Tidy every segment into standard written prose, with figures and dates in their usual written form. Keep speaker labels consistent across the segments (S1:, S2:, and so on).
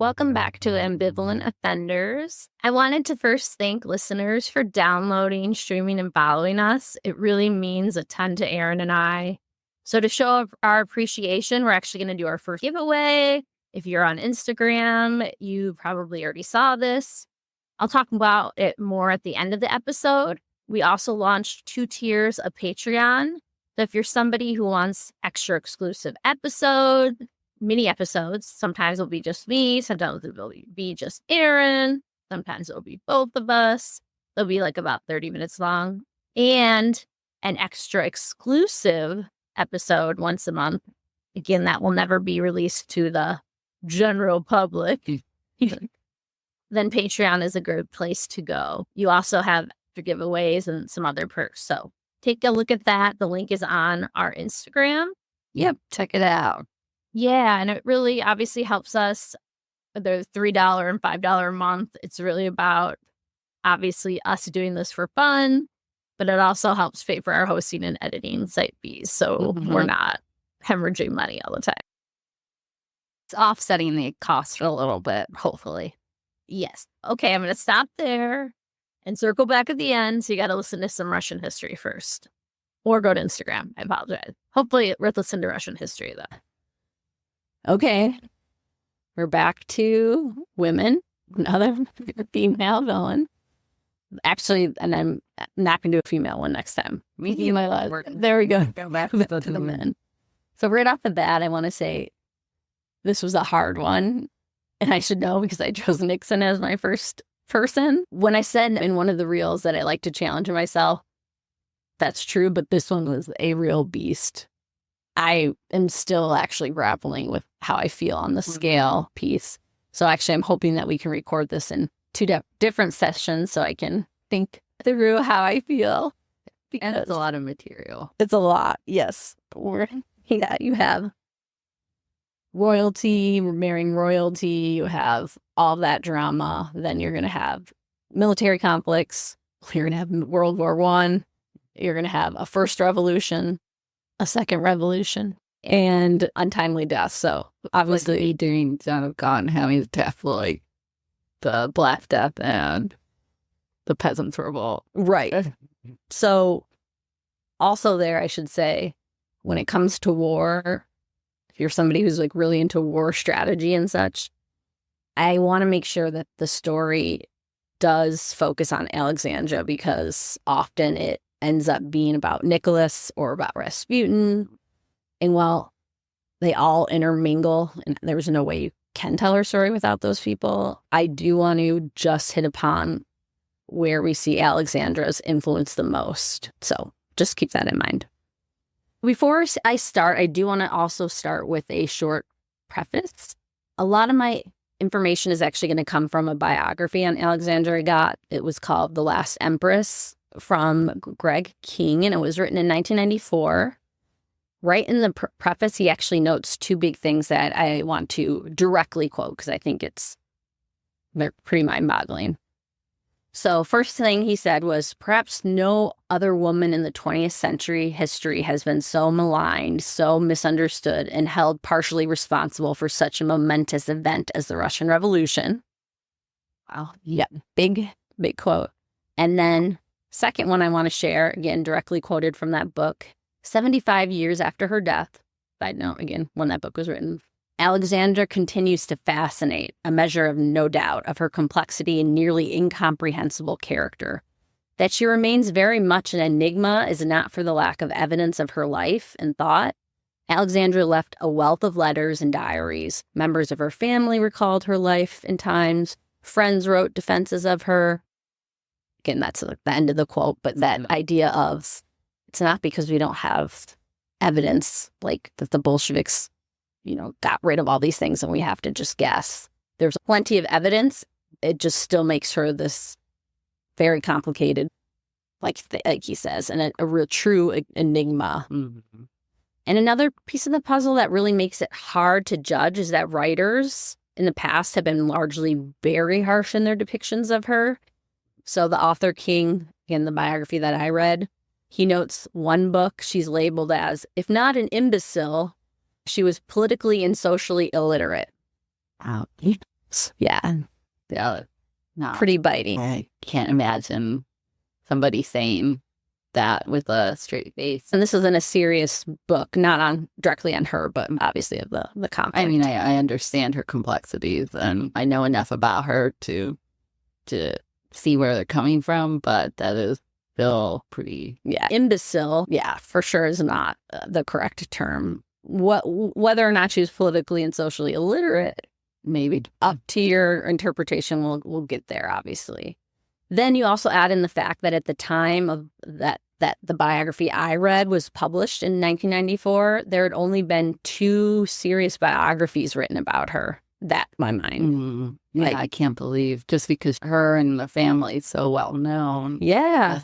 S1: Welcome back to Ambivalent Offenders. I wanted to first thank listeners for downloading, streaming, and following us. It really means a ton to Aaron and I. So to show our appreciation, we're actually going to do our first giveaway. If you're on Instagram, you probably already saw this. I'll talk about it more at the end of the episode. We also launched 2 tiers of Patreon. So if you're somebody who wants extra exclusive episodes, mini episodes, sometimes it'll be just me, sometimes it'll be just Aaron, sometimes it'll be both of us. They'll be like about 30 minutes long, and an extra exclusive episode once a month. Again, that will never be released to the general public. Then Patreon is a good place to go. You also have giveaways and some other perks. So take a look at that. The link is on our Instagram.
S2: Yep, check it out.
S1: Yeah, and it really obviously helps us. There's $3 and $5 a month. It's really about obviously us doing this for fun, but it also helps pay for our hosting and editing site fees. So we're not hemorrhaging money all the time.
S2: It's offsetting the cost a little bit, hopefully.
S1: Yes. Okay, I'm going to stop there and circle back at the end. So you got to listen to some Russian history first, or go to Instagram. I apologize. Hopefully, listen to Russian history though.
S2: Okay, we're back to women, another female villain. Actually, and I'm not going to do a female one next time. There we go. Go back to the men. So right off the bat, I want to say this was a hard one. And I should know because I chose Nixon as my first person. When I said in one of the reels that I like to challenge myself, that's true. But this one was a real beast. I am still actually grappling with how I feel on the scale piece. So actually, I'm hoping that we can record this in 2 different sessions so I can think through how I feel.
S3: And it's a lot of material.
S2: It's a lot, yes. You have royalty, marrying royalty, you have all that drama. Then you're going to have military conflicts. You're going to have World War I. You're going to have a first revolution, a second revolution, and untimely death. So obviously
S3: doing John of God and having his death, like the Black Death and the Peasants' Revolt.
S2: Right. So also there, I should say, when it comes to war, if you're somebody who's like really into war strategy and such, I want to make sure that the story does focus on Alexandra, because often it ends up being about Nicholas or about Rasputin. And while they all intermingle, and there's no way you can tell her story without those people, I do want to just hit upon where we see Alexandra's influence the most. So just keep that in mind. Before I start, I do want to also start with a short preface. A lot of my information is actually going to come from a biography on Alexandra I got. It was called The Last Empress from Greg King, and it was written in 1994. Right in the preface, he actually notes 2 big things that I want to directly quote because I think they're pretty mind-boggling. So first thing he said was, perhaps no other woman in the 20th century history has been so maligned, so misunderstood, and held partially responsible for such a momentous event as the Russian Revolution. Wow. Yeah, big quote. And then second one I want to share, again, directly quoted from that book, 75 years after her death, side note, again, when that book was written, Alexandra continues to fascinate, a measure of no doubt of her complexity and nearly incomprehensible character. That she remains very much an enigma is not for the lack of evidence of her life and thought. Alexandra left a wealth of letters and diaries. Members of her family recalled her life in times. Friends wrote defenses of her. Again, that's the end of the quote, but that idea of it's not because we don't have evidence like that the Bolsheviks got rid of all these things and we have to just guess. There's plenty of evidence. It just still makes her this very complicated, like he says, and a real true enigma.
S3: Mm-hmm.
S2: And another piece of the puzzle that really makes it hard to judge is that writers in the past have been largely very harsh in their depictions of her. So the author King, in the biography that I read, he notes one book she's labeled as, if not an imbecile, she was politically and socially illiterate.
S3: Wow.
S2: Yeah,
S3: Yeah. No.
S2: pretty biting.
S3: I can't imagine somebody saying that with a straight face.
S2: And this isn't a serious book, not on directly on her, but obviously of the conflict.
S3: I mean, I understand her complexities, and I know enough about her to see where they're coming from, but that is still pretty...
S2: Yeah, imbecile, yeah, for sure is not the correct term. Whether or not she's politically and socially illiterate,
S3: maybe
S2: up to your interpretation. We'll get there, obviously. Then you also add in the fact that at the time of that the biography I read was published in 1994, there had only been 2 serious biographies written about her. That, in my mind.
S3: Yeah, like, I can't believe just because her and the family is so well known.
S2: Yeah.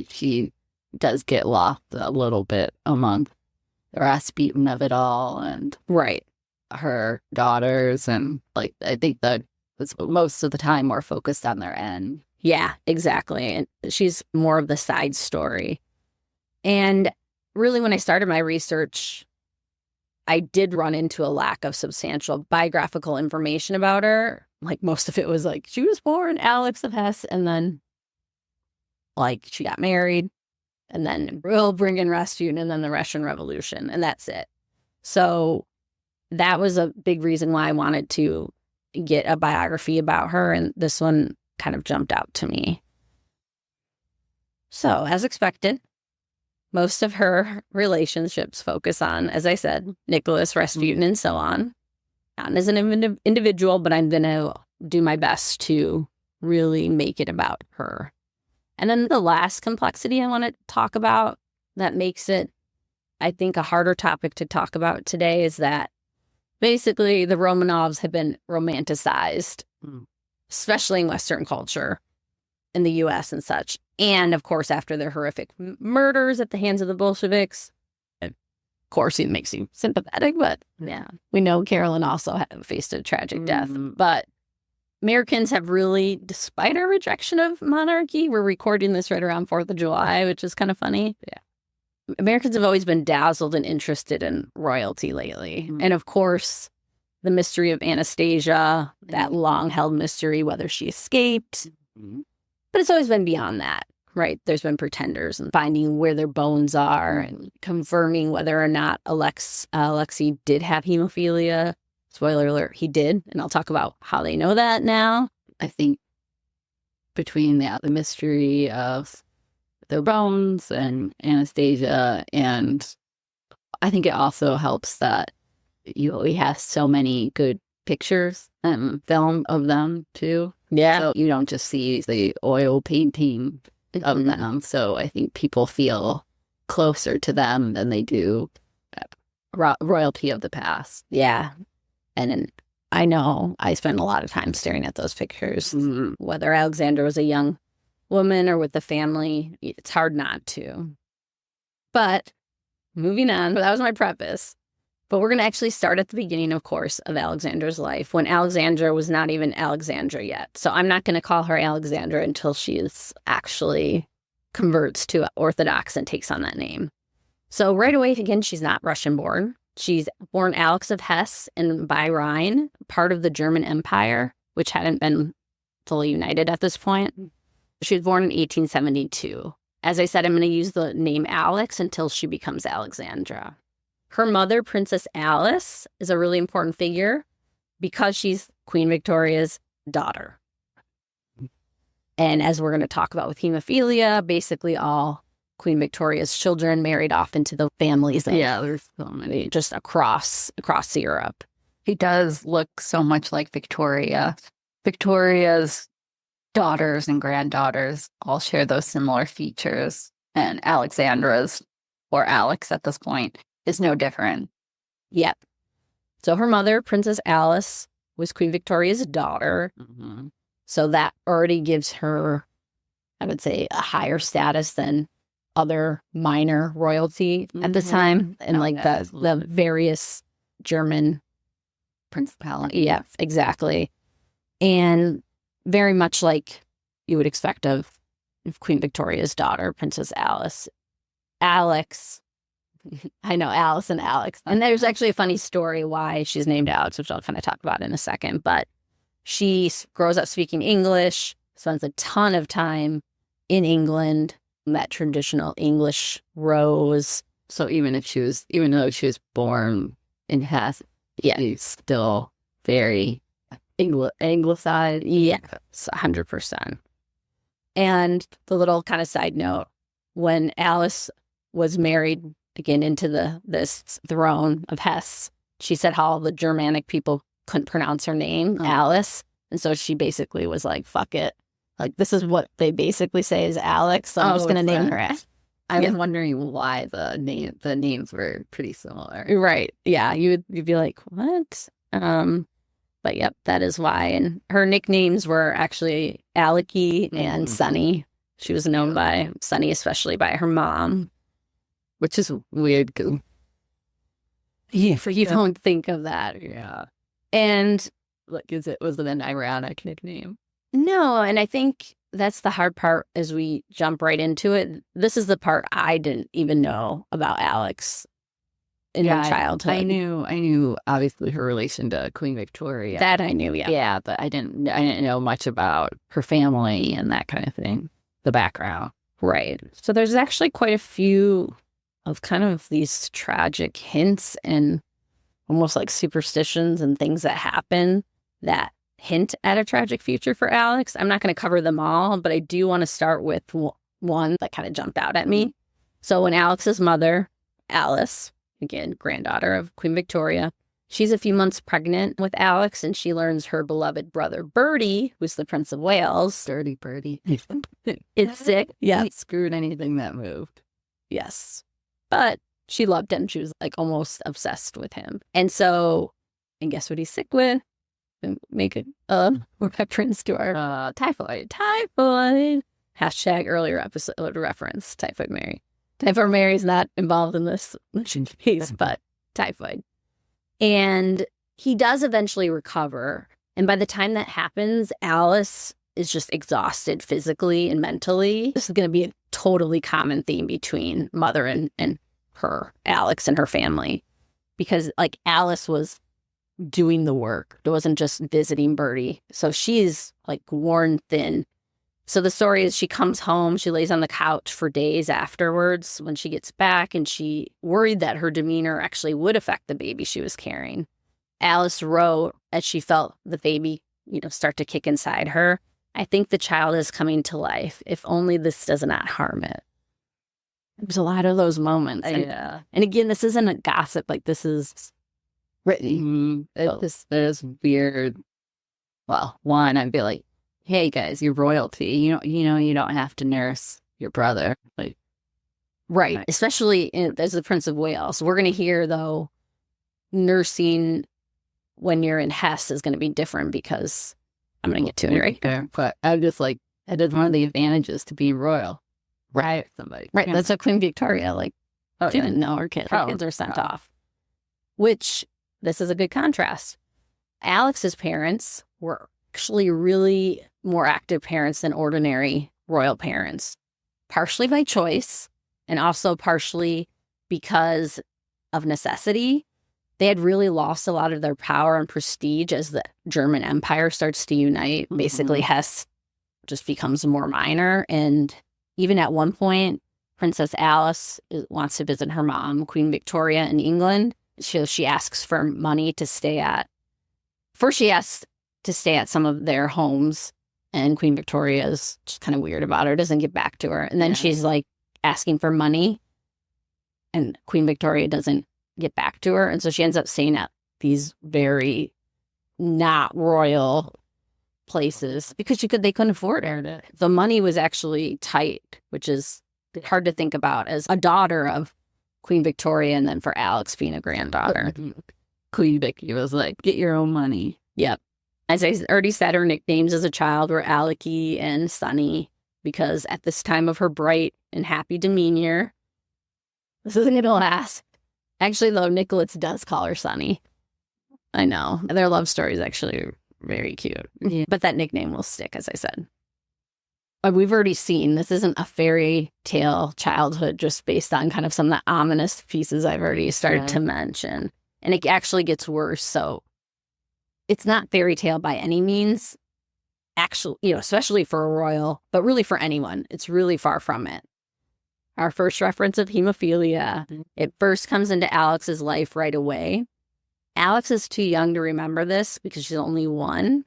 S3: She does get lost a little bit among the Rasputin of it all, and
S2: right,
S3: her daughters, and like I think that it's most of the time more focused on their end.
S2: Yeah, exactly. And she's more of the side story. And really, when I started my research, I did run into a lack of substantial biographical information about her. Like, most of it was like, she was born Alex of Hesse, and then, like, she got married, and then we'll bring in Rasputin, and then the Russian Revolution, and that's it. So that was a big reason why I wanted to get a biography about her, and this one kind of jumped out to me. So, as expected, most of her relationships focus on, as I said, Nicholas, Rasputin, and so on. Not as an individual, but I'm going to do my best to really make it about her. And then the last complexity I want to talk about that makes it, I think, a harder topic to talk about today is that basically the Romanovs have been romanticized, especially in Western culture, in the U.S. and such. And, of course, after their horrific murders at the hands of the Bolsheviks, of course, it makes you sympathetic, but yeah, we know Carolyn also faced a tragic death. But Americans have really, despite our rejection of monarchy, we're recording this right around 4th of July, which is kind of funny. Yeah. Americans have always been dazzled and interested in royalty lately. And, of course, the mystery of Anastasia, that long-held mystery, whether she escaped. But it's always been beyond that, right? There's been pretenders and finding where their bones are and confirming whether or not Alexei did have hemophilia. Spoiler alert, he did. And I'll talk about how they know that now.
S3: I think between the mystery of their bones and Anastasia, and I think it also helps that we have so many good pictures and film of them too.
S2: Yeah.
S3: So you don't just see the oil painting of them. So I think people feel closer to them than they do royalty of the past.
S2: Yeah. And I know I spent a lot of time staring at those pictures, whether Alexandra was a young woman or with the family. It's hard not to. But moving on, that was my preface. But we're going to actually start at the beginning, of course, of Alexandra's life, when Alexandra was not even Alexandra yet. So I'm not going to call her Alexandra until she is actually converts to Orthodox and takes on that name. So right away, again, she's not Russian-born. She's born Alex of Hesse and by Rhine, part of the German Empire, which hadn't been fully united at this point. She was born in 1872. As I said, I'm going to use the name Alex until she becomes Alexandra. Her mother, Princess Alice, is a really important figure because she's Queen Victoria's daughter. And as we're going to talk about with hemophilia, basically all Queen Victoria's children married off into the families.
S3: Yeah, there's so many.
S2: Just across Europe.
S3: He does look so much like Victoria. Victoria's daughters and granddaughters all share those similar features. And Alexandra's, or Alex at this point, is no different.
S2: Yep. So her mother, Princess Alice, was Queen Victoria's daughter. So that already gives her, I would say, a higher status than other minor royalty at the time. And the various German
S3: principalities.
S2: Yeah, exactly. And very much like you would expect of Queen Victoria's daughter, Princess Alice. Alex... I know, Alice and Alex. And there's actually a funny story why she's named Alex, which I'll kind of talk about in a second. But She grows up speaking English, spends a ton of time in England, that traditional English rose.
S3: So even though she was born in Hesse, she's still very anglicized.
S2: Yeah, 100%. And the little kind of side note, when Alice was married again into this throne of Hesse, she said how all the Germanic people couldn't pronounce her name, Alice. And so she basically was like, fuck it. Like, this is what they basically say is Alex, so I'm just going to name her.
S3: I was wondering why the names were pretty similar.
S2: Right. Yeah. You'd be like, what? But yep, that is why. And her nicknames were actually Alecky and Sunny. She was known by Sunny, especially by her mom.
S3: Which is weird because
S2: you don't think of that.
S3: Yeah.
S2: And
S3: like, was it an ironic nickname?
S2: No, and I think that's the hard part as we jump right into it. This is the part I didn't even know about Alex in her childhood.
S3: I knew obviously her relation to Queen Victoria.
S2: That I knew, yeah.
S3: Yeah, but I didn't know much about her family and that kind of thing, the background.
S2: Right. So there's actually quite a few of kind of these tragic hints and almost like superstitions and things that happen that hint at a tragic future for Alex. I'm not going to cover them all, but I do want to start with one that kind of jumped out at me. So when Alex's mother, Alice, again, granddaughter of Queen Victoria, she's a few months pregnant with Alex, and she learns her beloved brother Bertie, who's the Prince of Wales.
S3: Dirty Bertie.
S2: It's sick. Yeah.
S3: Screwed anything that moved.
S2: Yes. But she loved him. She was like almost obsessed with him. And so, and guess what he's sick with? Make a reference to our typhoid. Typhoid. Hashtag earlier episode reference, Typhoid Mary. Typhoid Mary is not involved in this piece, but typhoid. And he does eventually recover. And by the time that happens, Alice is just exhausted physically and mentally. This is going to be a totally common theme between mother and her, Alex and her family. Because like Alice was doing the work. It wasn't just visiting Bertie. So she's like worn thin. So the story is she comes home, she lays on the couch for days afterwards when she gets back, and she worried that her demeanor actually would affect the baby she was carrying. Alice wrote as she felt the baby, start to kick inside her, I think the child is coming to life, if only this does not harm it. There's a lot of those moments. And again, this isn't a gossip, like this is written.
S3: There's weird. Well, one, I'd be like, "Hey guys, you're royalty. You don't have to nurse your brother." Like,
S2: right? Especially as the Prince of Wales. We're going to hear though, nursing when you're in Hesse is going to be different because I'm going to get to it right there.
S3: But I'm just like, that is one of the advantages to be royal, right? Somebody,
S2: right? That's what Queen Victoria she didn't know her kids. Her kids are sent off. Which, this is a good contrast. Alex's parents were actually really more active parents than ordinary royal parents, partially by choice and also partially because of necessity. They had really lost a lot of their power and prestige as the German Empire starts to unite. Basically, Hesse just becomes more minor. And even at one point, Princess Alice wants to visit her mom, Queen Victoria, in England. She asks for money to stay at. First, she asks to stay at some of their homes, and Queen Victoria is just kind of weird about her, doesn't get back to her. And then she's like asking for money, and Queen Victoria doesn't get back to her. And so she ends up staying at these very not royal places because they couldn't afford it. The money was actually tight, which is hard to think about as a daughter of Queen Victoria, and then for Alex being a granddaughter.
S3: Queen Vicky was like, get your own money.
S2: Yep. As I already said, her nicknames as a child were Alecky and Sunny, because at this time of her bright and happy demeanor, this isn't going to last. Actually, though, Nicholas does call her Sunny. I know. Their love story is actually very cute.
S3: Yeah.
S2: But that nickname will stick, as I said. But we've already seen this isn't a fairy tale childhood just based on kind of some of the ominous pieces I've already started to mention. And it actually gets worse. So it's not fairy tale by any means. Actually, especially for a royal, but really for anyone, it's really far from it. Our first reference of hemophilia, it first comes into Alex's life right away. Alex is too young to remember this because she's only 1.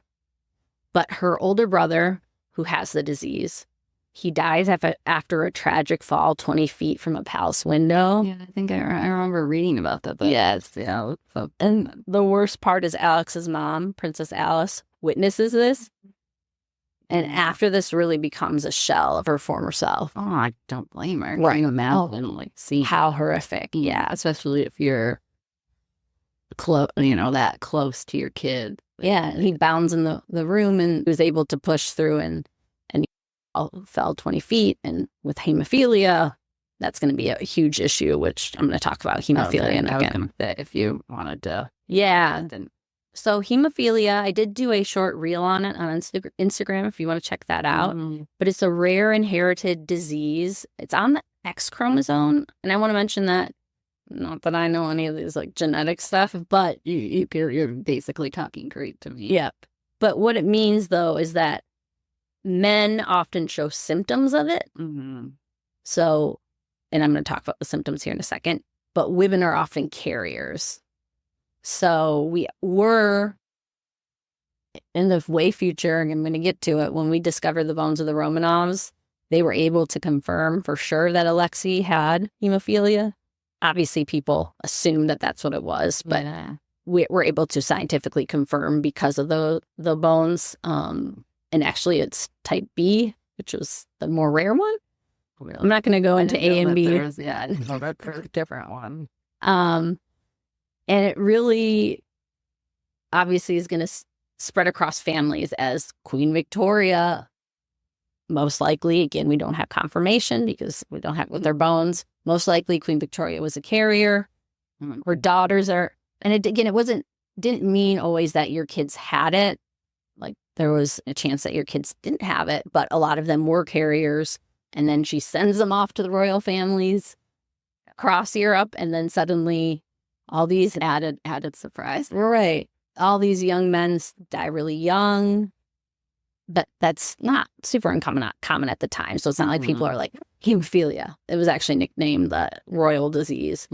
S2: But her older brother, who has the disease, he dies after a tragic fall 20 feet from a palace window.
S3: Yeah, I think I remember reading about that.
S2: Yes.
S3: Yeah.
S2: And the worst part is Alex's mom, Princess Alice, witnesses this. And after this really becomes a shell of her former self.
S3: Oh, I don't blame her.
S2: Right.
S3: Can you imagine, see
S2: how horrific. Yeah.
S3: Especially if you're that close to your kid.
S2: Yeah. And he bounds in the room and was able to push through and fell 20 feet. And with hemophilia, that's going to be a huge issue, which I'm going to talk about hemophilia in again.
S3: If you wanted to.
S2: Yeah. So hemophilia, I did do a short reel on it on Instagram if you want to check that out. But it's a rare inherited disease. It's on the X chromosome. And I want to mention that, not that I know any of these genetic stuff, but
S3: you're basically talking Greek to me.
S2: Yep. But what it means, though, is that men often show symptoms of it. So, and I'm going to talk about the symptoms here in a second, but women are often carriers. So we were, in the way future, and I'm going to get to it, when we discovered the bones of the Romanovs, they were able to confirm for sure that Alexei had hemophilia. Obviously, people assumed that that's what it was, but we were able to scientifically confirm because of the bones. And actually, it's type B, which was the more rare one. I'm not going to go into A and B.
S3: That's a different one.
S2: And it really, obviously, is going to spread across families as Queen Victoria, most likely, again, we don't have confirmation because we don't have with their bones. Most likely, Queen Victoria was a carrier. Her daughters are, and it didn't mean always that your kids had it. There was a chance that your kids didn't have it, but a lot of them were carriers. And then she sends them off to the royal families across Europe, and then suddenly all these
S3: added surprise.
S2: Right. All these young men die really young. That's not super common at the time. So it's not like people are like, hemophilia. It was actually nicknamed the royal disease.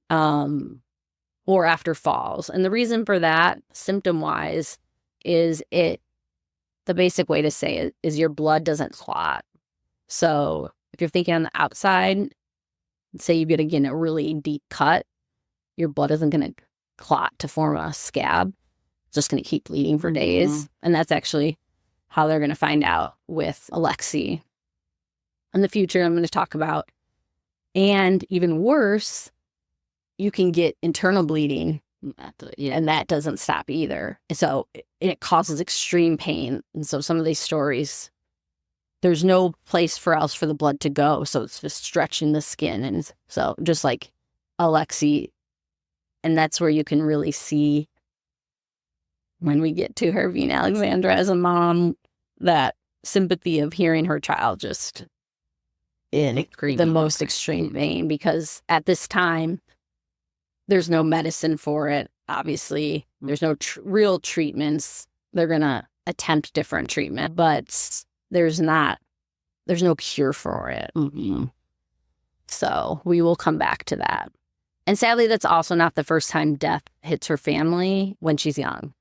S2: Or after falls. And the reason for that, symptom-wise, is the basic way to say it is your blood doesn't clot. So if you're thinking on the outside, say you get a really deep cut, your blood isn't going to clot to form a scab. It's just going to keep bleeding for days. And that's actually how they're going to find out with Alexei. In the future, I'm going to talk about. And even worse, you can get internal bleeding. And that doesn't stop either. So it causes extreme pain. And so some of these stories, there's no place for the blood to go. So it's just stretching the skin. And so just like Alexei, and that's where you can really see when we get to her, Tsarina Alexandra as a mom, that sympathy of hearing her child just in the most extreme pain, because at this time, there's no medicine for it. Obviously, there's no real treatments. They're going to attempt different treatment, but there's no cure for it. So we will come back to that. And sadly, that's also not the first time death hits her family when she's young.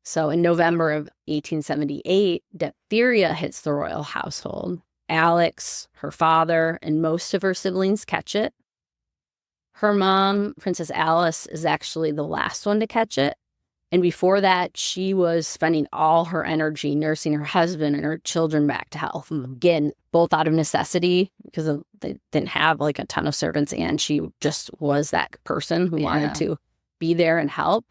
S2: So in November of 1878, diphtheria hits the royal household. Alex, her father, and most of her siblings catch it. Her mom, Princess Alice, is actually the last one to catch it. And before that, she was spending all her energy nursing her husband and her children back to health. Again, both out of necessity, because they didn't have a ton of servants, and she just was that person who wanted to be there and help.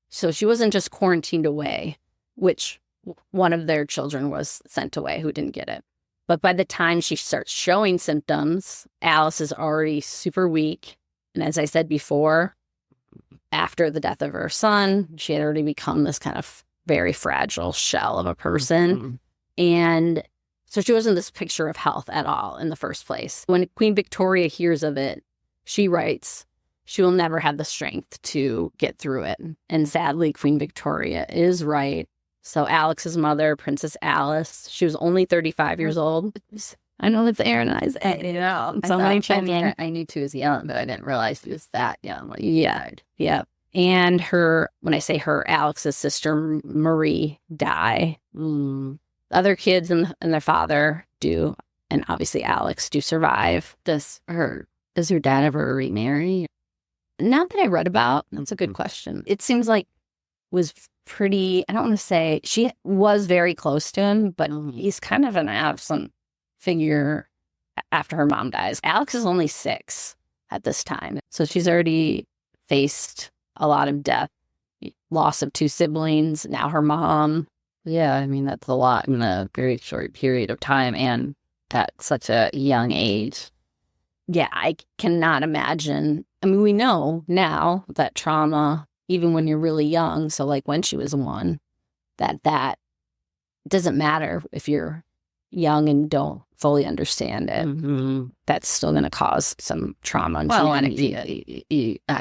S2: So she wasn't just quarantined away, which one of their children was sent away who didn't get it. But by the time she starts showing symptoms, Alice is already super weak. And as I said before, after the death of her son, she had already become this kind of very fragile shell of a person. And so she wasn't this picture of health at all in the first place. When Queen Victoria hears of it, she writes, she will never have the strength to get through it. And sadly, Queen Victoria is right. So Alex's mother, Princess Alice, she was only 35 years old. I know that's Aaron and I's so many children.
S3: I knew she was young, but I didn't realize she was that young when she died.
S2: Yeah. And when I say her, Alex's sister Marie die. Other kids and their father do, and obviously Alex do survive.
S3: Does her dad ever remarry?
S2: Not that I read about. That's a good question. It seems like was pretty, I don't want to say, she was very close to him, but he's kind of an absent figure after her mom dies. Alex is only 6 at this time. So she's already faced a lot of death, loss of 2 siblings, now her mom.
S3: Yeah, I mean, that's a lot in a very short period of time and at such a young age.
S2: Yeah, I cannot imagine. I mean, we know now that trauma, even when you're really young, so like when she was 1, that doesn't matter if you're young and don't fully understand it. That's still going to cause some trauma.
S3: And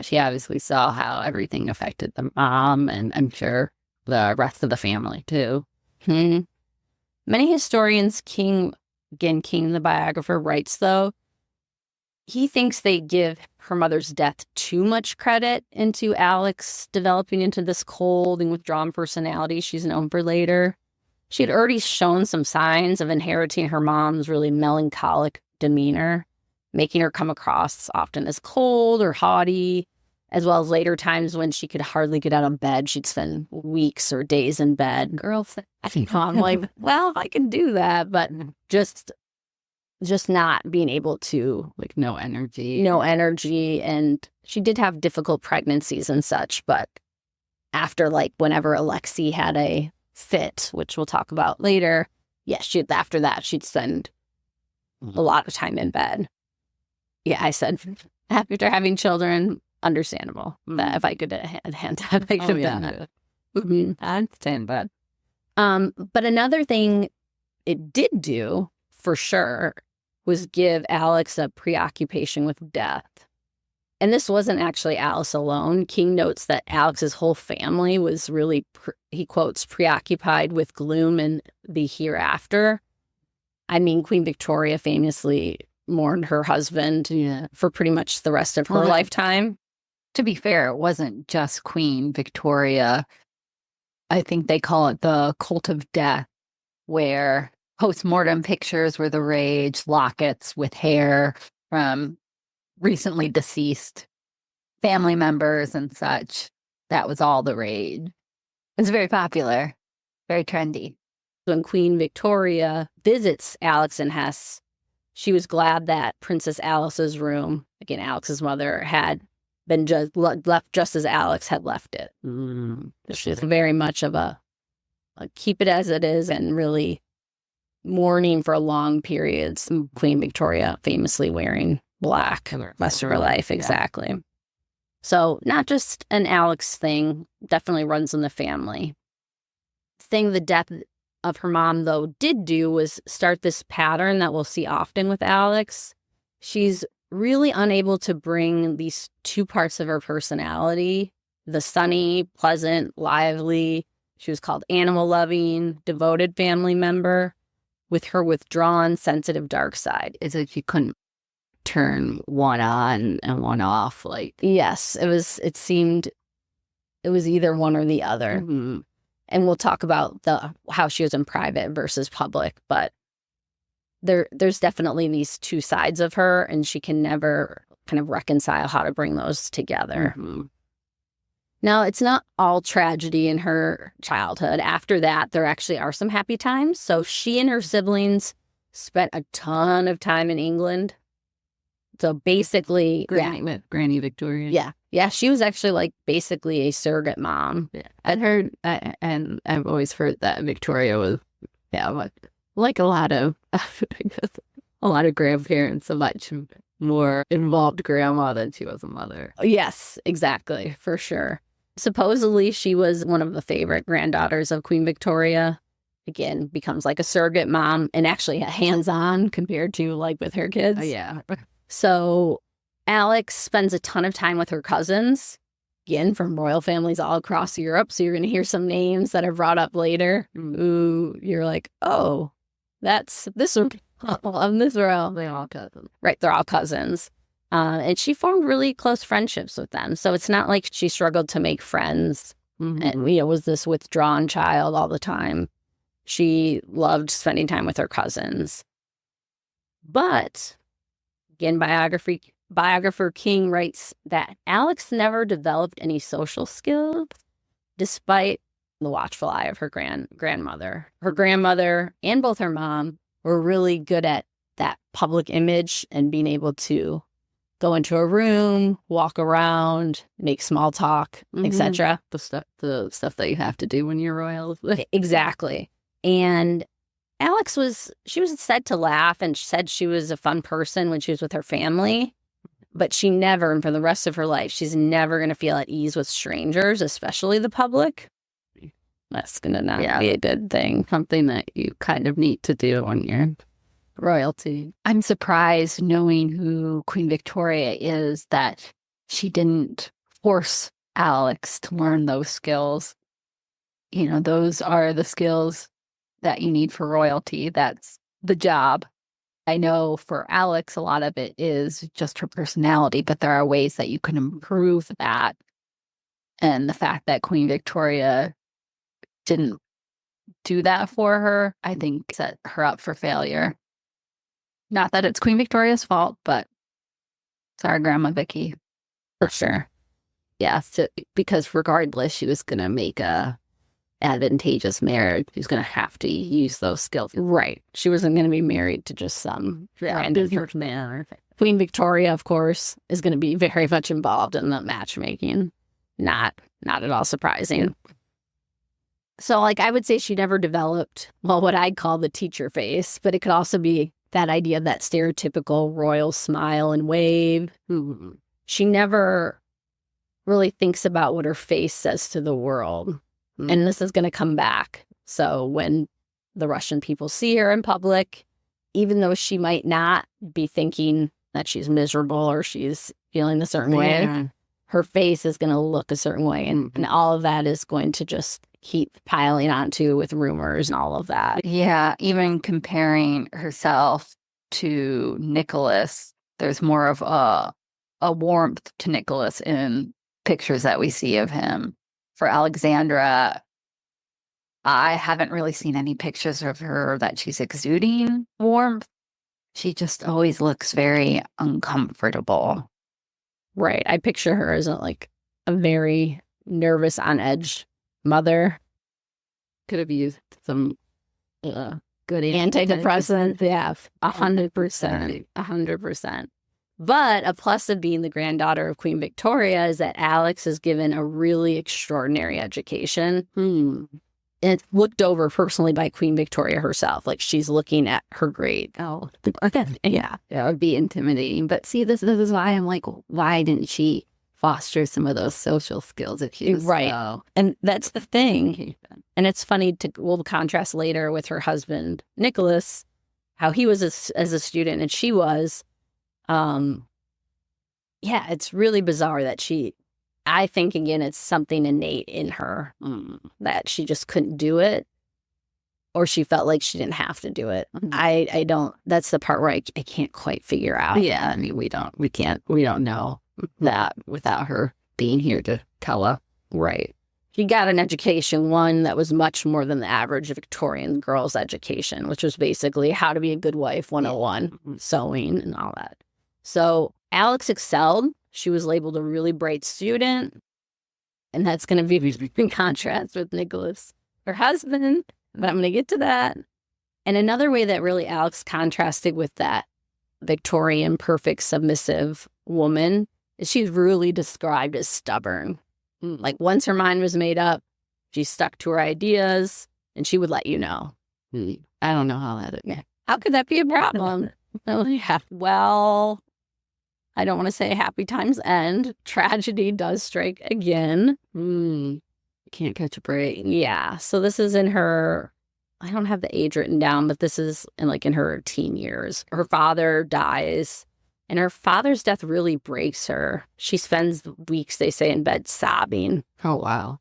S3: she obviously saw how everything affected the mom, and I'm sure the rest of the family too.
S2: Many historians, King, the biographer, writes, though, he thinks they give her mother's death too much credit into Alex developing into this cold and withdrawn personality she's known for later. She had already shown some signs of inheriting her mom's really melancholic demeanor, making her come across often as cold or haughty, as well as later times when she could hardly get out of bed. She'd spend weeks or days in bed. I'm like, well, if I can do that, but just not being able to,
S3: like, no energy.
S2: And she did have difficult pregnancies and such, but after, like, whenever Alexei had a fit, which we'll talk about later, after that, she'd spend a lot of time in bed. Yeah, I said, after having children, understandable. That if I could have done that.
S3: I understand that.
S2: But another thing it did do, for sure, was give Alex a preoccupation with death. And this wasn't actually Alice alone. King notes that Alex's whole family was really, he quotes, preoccupied with gloom and the hereafter. I mean, Queen Victoria famously mourned her husband for pretty much the rest of her lifetime.
S3: To be fair, it wasn't just Queen Victoria. I think they call it the cult of death, where post-mortem pictures were the rage, lockets with hair from recently deceased family members and such. That was all the rage. It was very popular, very trendy.
S2: When Queen Victoria visits Alex and Hesse, she was glad that Princess Alice's room, again, Alex's mother, had been left just as Alex had left it. She's very much of a keep it as it is, and really mourning for long periods. Queen Victoria famously wearing black most of her life. Exactly. So not just an Alex thing, definitely runs in the family. Thing the death of her mom, though, did do was start this pattern that we'll see often with Alex. She's really unable to bring these 2 parts of her personality, the sunny, pleasant, lively, she was called animal-loving, devoted family member, with her withdrawn, sensitive dark side.
S3: It's like you couldn't turn one on and one off. Like,
S2: yes, it seemed it was either one or the other. And we'll talk about how she was in private versus public, but there's definitely these 2 sides of her, and she can never kind of reconcile how to bring those together. Now, it's not all tragedy in her childhood. After that, there actually are some happy times. So she and her siblings spent a ton of time in England. So basically,
S3: Granny Victoria.
S2: Yeah, she was actually like basically a surrogate mom.
S3: I'd heard, and I've always heard that Victoria was, like a lot of grandparents, a much more involved grandma than she was a mother.
S2: Yes, exactly, for sure. Supposedly, she was one of the favorite granddaughters of Queen Victoria. Again, becomes like a surrogate mom and actually hands-on compared to like with her kids.
S3: Oh, yeah.
S2: So Alex spends a ton of time with her cousins, again, from royal families all across Europe. So you're going to hear some names that are brought up later. Ooh, you're like, oh, that's this of this royal.
S3: They're all cousins.
S2: Right, they're all cousins. And she formed really close friendships with them. So it's not like she struggled to make friends and, was this withdrawn child all the time. She loved spending time with her cousins. But, again, biographer King writes that Alex never developed any social skills despite the watchful eye of her grandmother. Her grandmother and both her mom were really good at that public image and being able to go into a room, walk around, make small talk, etc.
S3: The stuff that you have to do when you're royal.
S2: Exactly. And Alex was said to laugh and said she was a fun person when she was with her family, but she never, and for the rest of her life, she's never going to feel at ease with strangers, especially the public. That's going to not be a good thing.
S3: Something that you kind of need to do when you're royalty. I'm surprised, knowing who Queen Victoria is, that she didn't force Alex to learn those skills. Those are the skills that you need for royalty. That's the job. I know for Alex, a lot of it is just her personality, but there are ways that you can improve that. And the fact that Queen Victoria didn't do that for her, I think set her up for failure. Not that it's Queen Victoria's fault, but it's our Grandma Vicky.
S2: For sure.
S3: Yeah, because regardless, she was going to make a advantageous marriage. She's going to have to use those skills.
S2: Right. She wasn't going to be married to just some random
S3: man.
S2: Queen Victoria, of course, is going to be very much involved in the matchmaking. Not at all surprising. Yeah. So, I would say she never developed, what I'd call the teacher face, but it could also be that idea of that stereotypical royal smile and wave.
S3: Mm-hmm.
S2: She never really thinks about what her face says to the world. Mm-hmm. And this is going to come back. So when the Russian people see her in public, even though she might not be thinking that she's miserable or she's feeling a certain way, her face is going to look a certain way. And all of that is going to just keep piling onto with rumors and all of that.
S3: Yeah, even comparing herself to Nicholas, there's more of a warmth to Nicholas in pictures that we see of him. For Alexandra, I haven't really seen any pictures of her that she's exuding warmth. She just always looks very uncomfortable.
S2: Right. I picture her as a very nervous, on edge mother.
S3: Could have used some good
S2: antidepressant. Yeah, 100%. 100%. But a plus of being the granddaughter of Queen Victoria is that Alex is given a really extraordinary education. It's looked over personally by Queen Victoria herself. She's looking at her grade.
S3: Oh, again, yeah, that would be intimidating. But see, this is why I'm like, why didn't she foster some of those social skills if she was
S2: right? And that's the thing. And it's funny we'll contrast later with her husband Nicholas, how he was as a student and she was. It's really bizarre that I think, again, it's something innate in her that she just couldn't do it, or she felt like she didn't have to do it. I don't, that's the part where I can't quite figure out.
S3: Yeah, I mean, we don't know that without her being here to tell us.
S2: Right. She got an education, one that was much more than the average Victorian girl's education, which was basically how to be a good wife 101, sewing and all that. So Alex excelled. She was labeled a really bright student. And that's going to be in contrast with Nicholas, her husband. But I'm going to get to that. And another way that really Alex contrasted with that Victorian, perfect, submissive woman is she's really described as stubborn. Once her mind was made up, she stuck to her ideas and she would let you know.
S3: I don't know how that is.
S2: Yeah. How could that be a problem? Well, I don't want to say happy times end. Tragedy does strike again.
S3: Can't catch a break.
S2: Yeah. So this is in her, I don't have the age written down, but this is in her teen years. Her father dies And her father's death really breaks her. She spends weeks, they say, in bed sobbing.
S3: Oh, wow.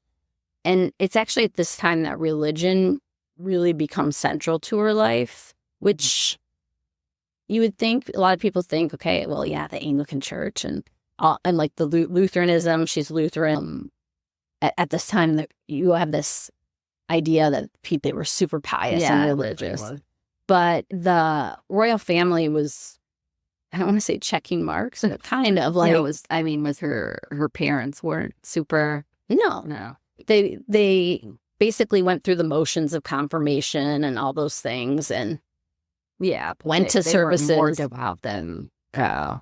S2: And it's actually at this time that religion really becomes central to her life, which you would think, a lot of people think, okay, well, yeah, the Anglican Church and like the Lutheranism, she's Lutheran. At this time, that you have this idea that they were super pious and religious. But the royal family was, I don't want to say checking marks, but kind of like...
S3: was her parents weren't super...
S2: No. They basically went through the motions of confirmation and all those things, and went to services.
S3: They were more devout than the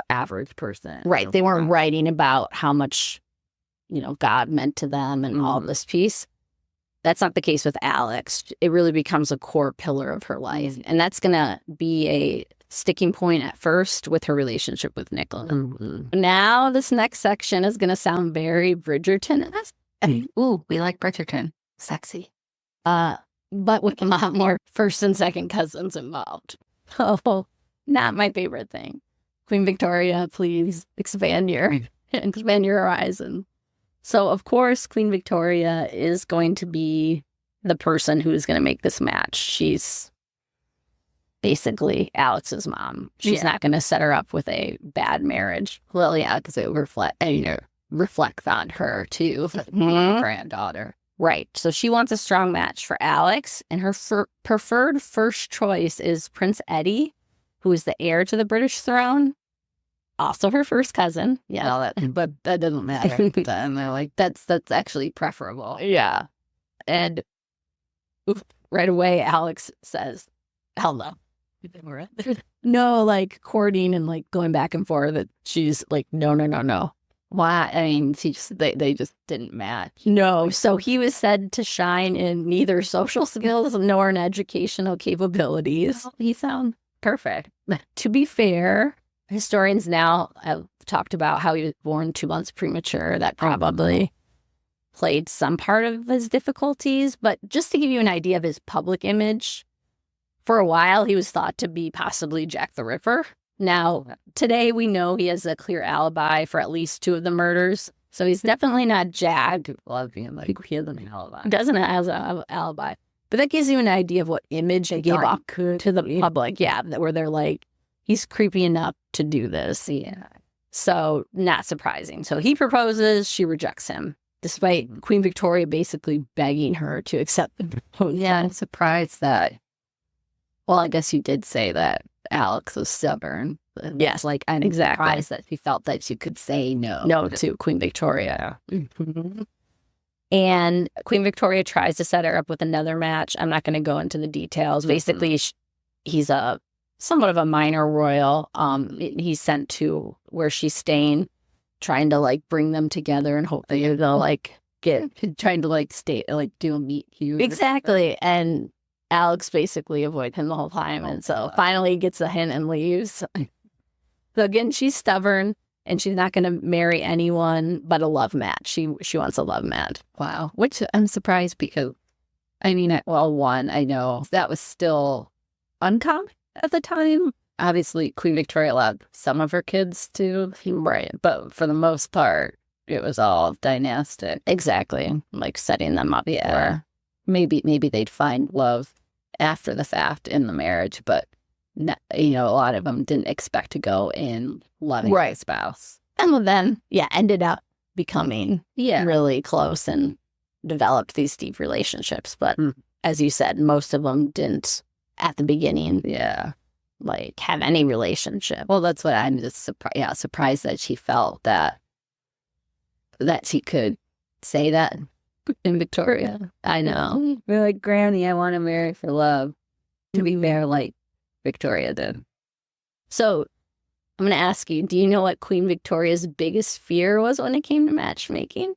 S3: average person.
S2: Right. They weren't writing about how much, God meant to them and all this piece. That's not the case with Alex. It really becomes a core pillar of her life. And that's going to be a sticking point at first with her relationship with Nicholas. Now, this next section is going to sound very Bridgerton-esque.
S3: Ooh, we like Bridgerton. Sexy.
S2: But with a lot more first and second cousins involved. Oh, not my favorite thing. Queen Victoria, please expand your horizon. So, of course, Queen Victoria is going to be the person who is going to make this match. She's basically Alex's mom. She's not going to set her up with a bad marriage.
S3: Well, yeah, because it reflects on her, too, granddaughter.
S2: Right. So she wants a strong match for Alex, and her preferred first choice is Prince Eddie, who is the heir to the British throne. Also her first cousin.
S3: Yeah, but that doesn't matter. Then they're like, that's actually preferable.
S2: Yeah. And right away, Alex says, hell no. No, like courting and like going back and forth. That she's like, no.
S3: Why? I mean, they just didn't match.
S2: No. So he was said to shine in neither social skills nor in educational capabilities.
S3: He sounds perfect.
S2: To be fair, historians now have talked about how he was born 2 months premature. That probably played some part of his difficulties. But just to give you an idea of his public image, for a while he was thought to be possibly Jack the Ripper. Now, today we know he has a clear alibi for at least 2 of the murders. So he's definitely not Jack.
S3: Love being like, he has an alibi.
S2: Doesn't have an alibi. But that gives you an idea of what image they gave up to the public. Yeah, where they're like, he's creepy enough to do this.
S3: Yeah.
S2: So not surprising. So he proposes, she rejects him, despite Queen Victoria basically begging her to accept the proposal.
S3: Yeah, I'm surprised that, well, I guess you did say that Alex was stubborn.
S2: Yes,
S3: like I'm surprised that she felt that she could say no
S2: to Queen Victoria. Mm-hmm. And Queen Victoria tries to set her up with another match. I'm not going to go into the details. Basically, he's somewhat of a minor royal. He's sent to where she's staying, trying to like bring them together and hope that they'll like
S3: trying to like stay, like do a meet cute.
S2: Exactly. And Alex basically avoids him the whole time. And so finally he gets a hint and leaves. So again, she's stubborn and she's not going to marry anyone but a love match. She wants a love match.
S3: Wow. Which I'm surprised because, I mean, I know that was still uncommon at the time. Obviously, Queen Victoria allowed some of her kids to, right? But for the most part, it was all dynastic.
S2: Exactly. Like setting them up.
S3: Yeah. Maybe they'd find love after the fact in the marriage, but a lot of them didn't expect to go in loving a spouse.
S2: And then, ended up becoming really close and developed these deep relationships. But as you said, most of them didn't at the beginning.
S3: Yeah.
S2: Like have any relationship.
S3: Well, that's what I'm just surprised that she felt that she could say that in Victoria.
S2: I know.
S3: We're like, Granny, I want to marry for love. To be fair, like Victoria did.
S2: So I'm going to ask you, do you know what Queen Victoria's biggest fear was when it came to matchmaking?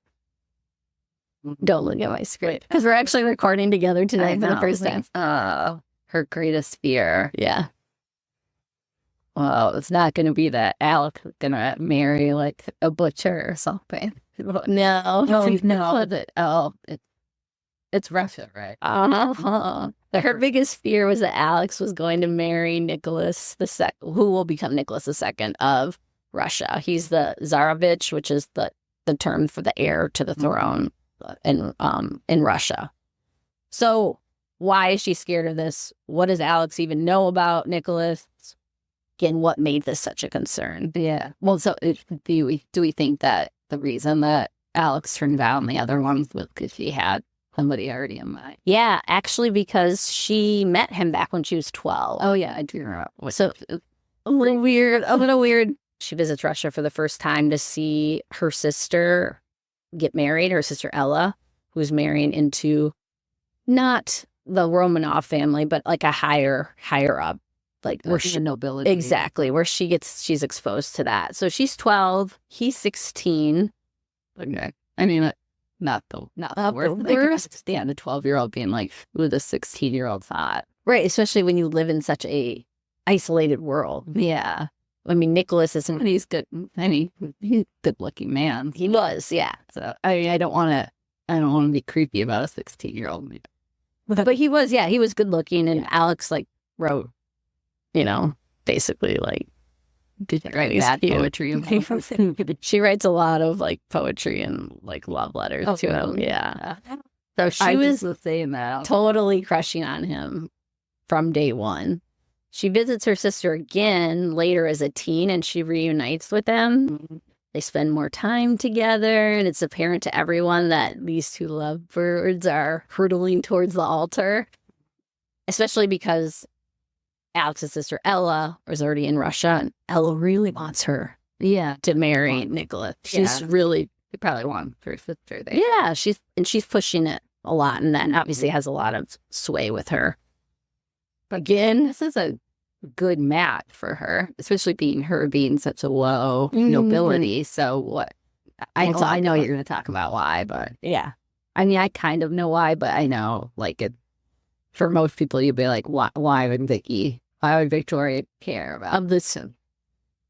S2: Don't look at my script. Because we're actually recording together today for the first time.
S3: Her greatest fear.
S2: Yeah.
S3: Well, it's not going to be that Alex is going to marry like a butcher or something.
S2: No.
S3: No. It's Russia, right?
S2: Her biggest fear was that Alex was going to marry Nicholas II, who will become Nicholas II of Russia. He's the Tsarevich, which is the term for the heir to the throne in Russia. So why is she scared of this? What does Alex even know about Nicholas? Again, what made this such a concern?
S3: Yeah. Well, so do we think that the reason that Alex turned down the other ones was because she had somebody already in mind?
S2: Yeah, actually, because she met him back when she was 12.
S3: Oh, yeah, I do remember.
S2: So a little weird. She visits Russia for the first time to see her sister get married, her sister Ella, who's marrying into not the Romanov family, but like a higher up, like where
S3: the nobility.
S2: Exactly, where she's exposed to that. So she's 12, he's 16.
S3: Okay. I mean, not the worst. Yeah, the 12-year-old being like with a 16-year-old thought.
S2: Right, especially when you live in such a isolated world.
S3: Yeah.
S2: I mean, Nicholas isn't.
S3: And he's good. And he's a good-looking man.
S2: He was, yeah.
S3: So I mean, I don't want to be creepy about a 16-year-old.
S2: But he was, yeah, he was good looking, and Alex like wrote, basically like.
S3: Did she write bad poetry?
S2: She writes a lot of like poetry and like love letters to him. Yeah. So she was
S3: saying that
S2: totally crushing on him from day one. She visits her sister again later as a teen, and she reunites with them. Mm-hmm. They spend more time together, and it's apparent to everyone that these two lovebirds are hurtling towards the altar, especially because Alex's sister Ella was already in Russia, and Ella really wants her to marry Nicholas. She's really...
S3: They probably want her sister there.
S2: Yeah, she's pushing it a lot, and that obviously has a lot of sway with her.
S3: But again, this is a good match for her, especially being such a low nobility. So what? I know you're going to talk about why, but
S2: yeah,
S3: I mean, I kind of know why, but I know for most people, you'd be like, why would Victoria care about
S2: this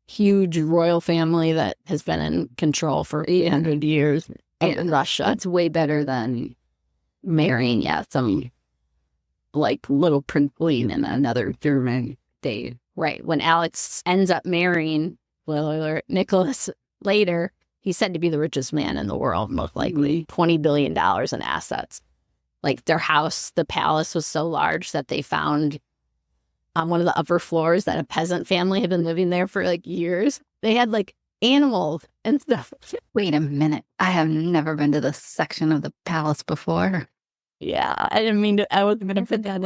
S2: huge royal family that has been in control for 800 years in Russia?
S3: It's way better than marrying, some like little princeling in another German day.
S2: Right. When Alex ends up marrying Nicholas later, he's said to be the richest man in the world, most likely. $20 billion in assets. Like their house, the palace was so large that they found on one of the upper floors that a peasant family had been living there for like years. They had like animals and stuff.
S3: Wait a minute. I have never been to this section of the palace before.
S2: Yeah, I didn't mean to. I wasn't going to put that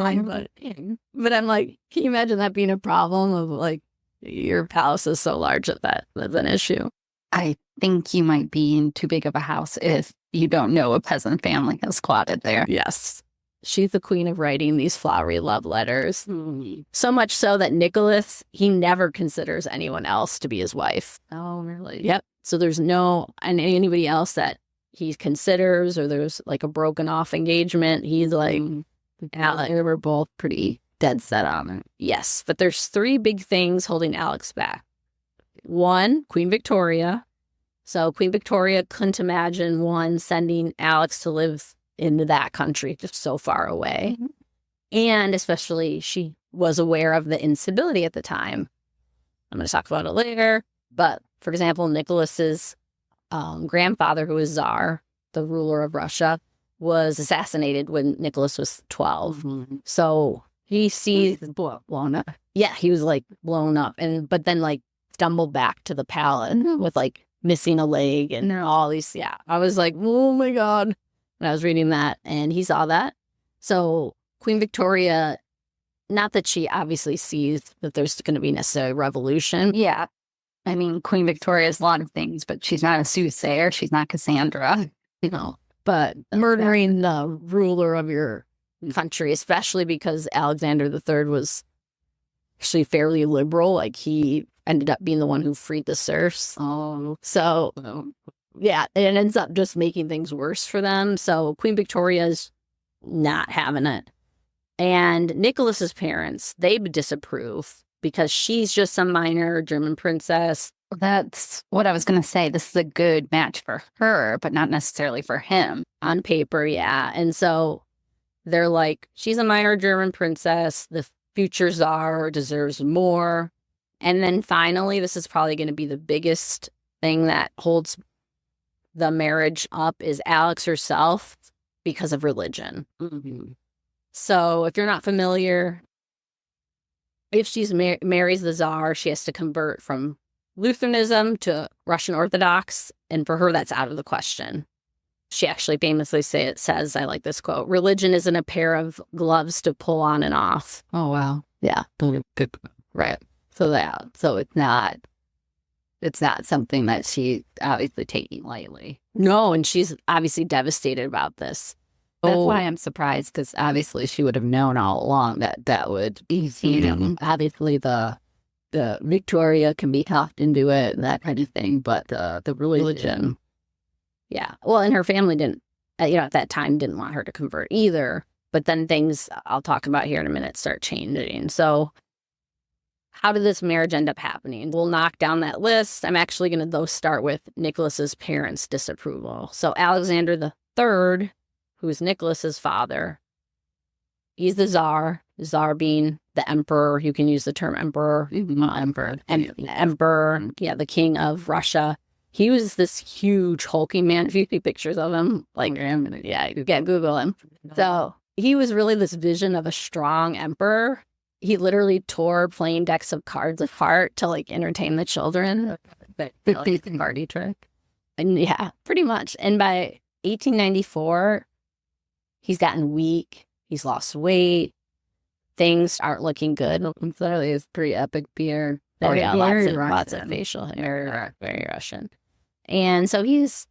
S2: in, but I'm like, can you imagine that being a problem of like your palace is so large that's an issue?
S3: I think you might be in too big of a house if you don't know a peasant family has squatted there.
S2: Yes. She's the queen of writing these flowery love letters. Mm-hmm. So much so that Nicholas, he never considers anyone else to be his wife.
S3: Oh, really?
S2: Yep. So there's anybody else that he considers, or there's like a broken off engagement. He's like,
S3: Alex, they were both pretty dead set on it.
S2: Yes. But there's three big things holding Alex back. One, Queen Victoria. So Queen Victoria couldn't imagine sending Alex to live into that country just so far away. Mm-hmm. And especially she was aware of the instability at the time. I'm going to talk about it later. But for example, Nicholas's grandfather, who was Tsar, the ruler of Russia, was assassinated when Nicholas was 12. Mm-hmm. So he sees
S3: blown up.
S2: Yeah, he was like blown up, but then like stumbled back to the palace with like missing a leg and all these. Yeah, I was like, oh my God. When I was reading that, and he saw that. So Queen Victoria, not that she obviously sees that there's going to be necessarily revolution.
S3: Yeah. I mean, Queen Victoria is a lot of things, but she's not a soothsayer. She's not Cassandra,
S2: But murdering the ruler of your country, especially because Alexander III was actually fairly liberal. Like he ended up being the one who freed the serfs.
S3: Oh.
S2: So... yeah, it ends up just making things worse for them. So Queen Victoria's not having it. And Nicholas's parents, they disapprove because she's just some minor German princess.
S3: That's what I was going to say. This is a good match for her, but not necessarily for him.
S2: On paper, yeah. And so They're like, she's a minor German princess. The future czar deserves more. And then finally, this is probably going to be the biggest thing that holds the marriage up, is Alex herself, because of religion.
S3: Mm-hmm.
S2: So if you're not familiar, if she marries the czar, she has to convert from Lutheranism to Russian Orthodox. And for her, that's out of the question. She actually famously says, I like this quote, "Religion isn't a pair of gloves to pull on and off."
S3: Oh, wow.
S2: Yeah.
S3: Right. So it's not something that she's obviously taking lightly.
S2: No, and she's obviously devastated about this.
S3: That's why I'm surprised, because obviously she would have known all along that would be, obviously the Victoria can be talked into it and that kind of thing, but the religion.
S2: Yeah. Well, and her family didn't, at that time didn't want her to convert either. But then things I'll talk about here in a minute start changing. So how did this marriage end up happening? We'll knock down that list. I'm actually going to, though, start with Nicholas's parents' disapproval. So Alexander III, who's Nicholas's father, he's the czar being the emperor. You can use the term emperor.
S3: Emperor.
S2: Emperor, the king of Russia. He was this huge hulking man. If you see pictures of him, Google him. So he was really this vision of a strong emperor. He literally tore plain decks of cards apart to entertain the children.
S3: Party trick.
S2: And yeah, pretty much. And by 1894, he's gotten weak. He's lost weight. Things aren't looking good.
S3: Clearly, it's pretty epic beard.
S2: Oh yeah, lots of facial hair. Very Russian. And so he's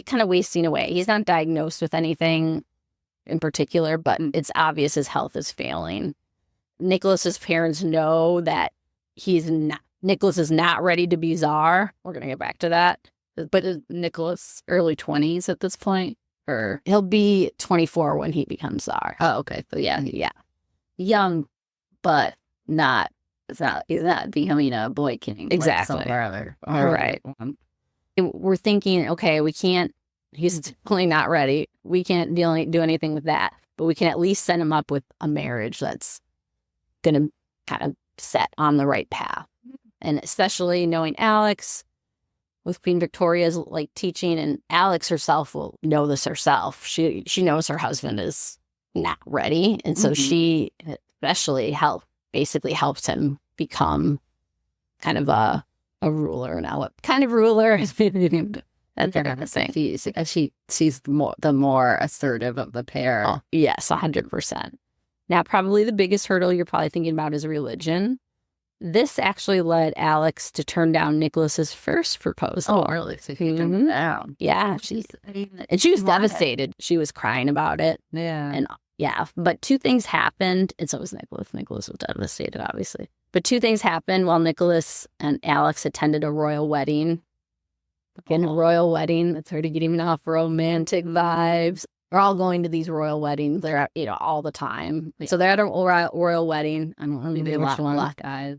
S2: kind of wasting away. He's not diagnosed with anything in particular, but it's obvious his health is failing. Nicholas's parents know that Nicholas is not ready to be czar. We're going to get back to that.
S3: But is Nicholas early 20s at this point? Or
S2: he'll be 24 when he becomes czar.
S3: Oh, okay. So yeah. Young, but not. He's not becoming a boy king.
S2: Exactly.
S3: All right.
S2: We're thinking, okay, we can't. He's definitely not ready. We can't do anything with that. But we can at least set him up with a marriage that's going to kind of set on the right path. And especially knowing Alex, with Queen Victoria's teaching, and Alex herself will know this herself. She knows her husband is not ready, and so she especially basically helps him become kind of a ruler. Now, what kind of ruler? That's kind of thing.
S3: She's the more assertive of the pair.
S2: Oh, yes, 100%. Now, probably the biggest hurdle you're probably thinking about is religion. This actually led Alex to turn down Nicholas's first proposal.
S3: Oh, really? So he turned it down.
S2: Yeah, she was devastated. She was crying about it.
S3: Yeah.
S2: And but two things happened, and so was Nicholas. Nicholas was devastated, obviously. But two things happened while Nicholas and Alex attended a royal wedding. Again, a royal wedding. It's already getting off romantic vibes. We're all going to these royal weddings. They're all the time. So they're at a royal wedding. I don't know which one.
S3: Black eyes.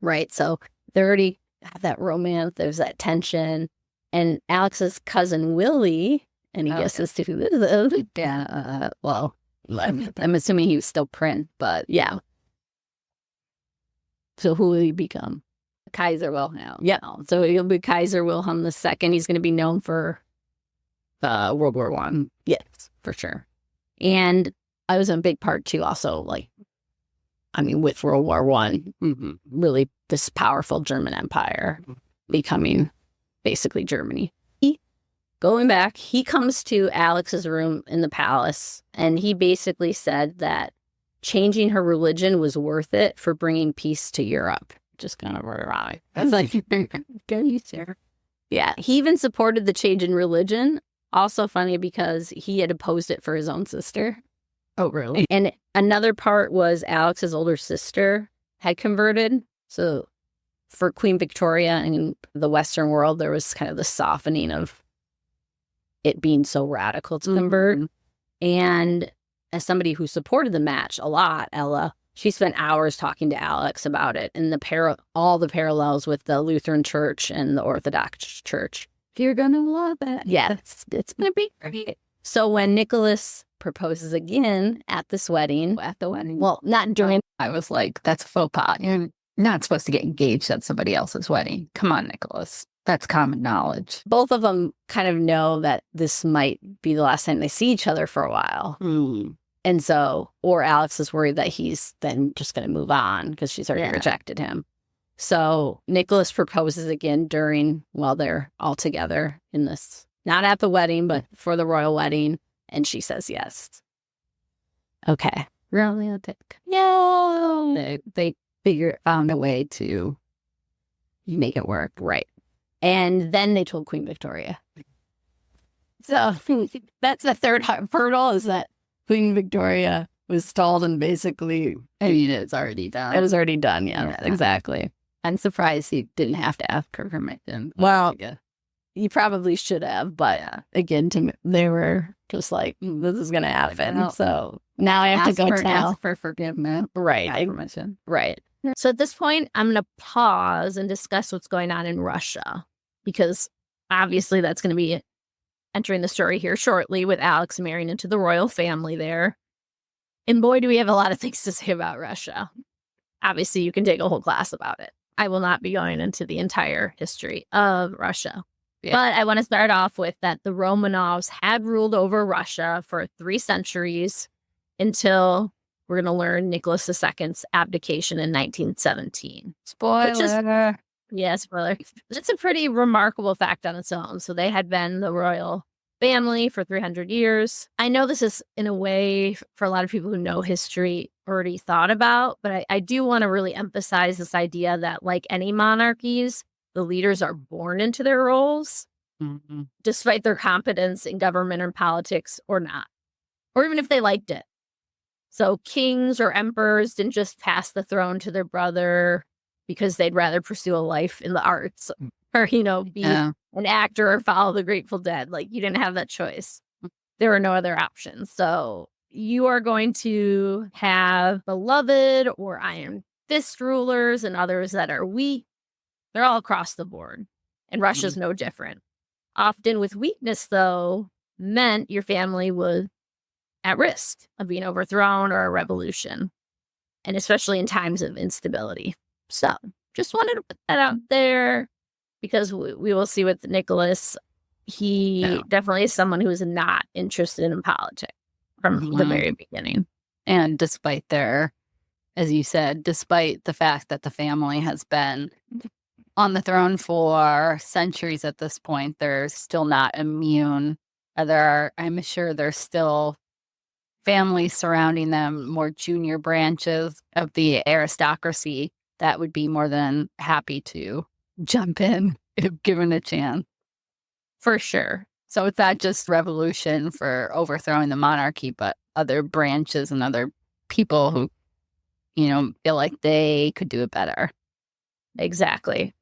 S2: Right. So they already have that romance. There's that tension. And Alex's cousin Willie, and he guesses to who this is.
S3: Yeah. Well, I'm assuming he was still Prince, but
S2: yeah.
S3: So who will he become?
S2: Kaiser Wilhelm. Yeah. So he'll be Kaiser Wilhelm II. He's going to be known for World War I. Yes, for sure. And I was in a big part too, also, with World War I, really this powerful German empire becoming basically Germany. Going back, he comes to Alex's room in the palace, and he basically said that changing her religion was worth it for bringing peace to Europe. Just kind of ironic. I was like, go you, sir. Yeah, he even supported the change in religion. Also funny because he had opposed it for his own sister.
S3: Oh, really?
S2: And another part was Alex's older sister had converted. So for Queen Victoria in the Western world, there was kind of the softening of it being so radical to convert. And as somebody who supported the match a lot, Ella, she spent hours talking to Alex about it and all the parallels with the Lutheran Church and the Orthodox Church.
S3: You're going to love it.
S2: Yeah, it's going to be great. So when Nicholas proposes again at this wedding.
S3: At the wedding.
S2: Well, not during.
S3: I was like, that's a faux pas. You're not supposed to get engaged at somebody else's wedding. Come on, Nicholas. That's common knowledge.
S2: Both of them kind of know that this might be the last time they see each other for a while. And so, or Alex is worried that he's then just going to move on because she's already rejected him. So Nicholas proposes again while they're all together in this, not at the wedding, but for the royal wedding. And she says yes. Okay.
S3: Romantic.
S2: Yeah.
S3: They found a way to make it work.
S2: Right. And then they told Queen Victoria.
S3: So that's the third hurdle, is that Queen Victoria was stalled and basically, I mean, it's already done.
S2: It was already done. Yeah, exactly.
S3: I'm surprised he didn't have to ask her permission.
S2: Well, you probably should have, but again, they were just like, this is going to happen.
S3: Well,
S2: so now I have to go
S3: ask for forgiveness.
S2: Right.
S3: Permission.
S2: Right.
S1: So at this point, I'm going to pause and discuss what's going on in Russia, because obviously that's going to be entering the story here shortly with Alex marrying into the royal family there. And boy, do we have a lot of things to say about Russia. Obviously, you can take a whole class about it. I will not be going into the entire history of Russia. Yeah. But I want to start off with that the Romanovs had ruled over Russia for 3 centuries until we're going to learn Nicholas II's abdication in 1917.
S3: Spoiler.
S1: Spoiler. It's a pretty remarkable fact on its own. So they had been the royal family for 300 years. I know this is, in a way, for a lot of people who know history, already thought about, but I do want to really emphasize this idea that, like any monarchies, the leaders are born into their roles, despite their competence in government or politics or not, or even if they liked it. So kings or emperors didn't just pass the throne to their brother because they'd rather pursue a life in the arts or, be an actor or follow the Grateful Dead. Like, you didn't have that choice. There were no other options. So you are going to have beloved or iron fist rulers and others that are weak. They're all across the board. And Russia's no different. Often with weakness, though, meant your family was at risk of being overthrown or a revolution. And especially in times of instability. So just wanted to put that out there, because we will see with Nicholas, he definitely is someone who is not interested in politics from the very beginning.
S3: And despite as you said, despite the fact that the family has been on the throne for centuries at this point, they're still not immune. I'm sure there's still families surrounding them, more junior branches of the aristocracy that would be more than happy to jump in if given a chance.
S1: For sure.
S3: So it's not just revolution for overthrowing the monarchy, but other branches and other people who, feel like they could do it better.
S1: Exactly.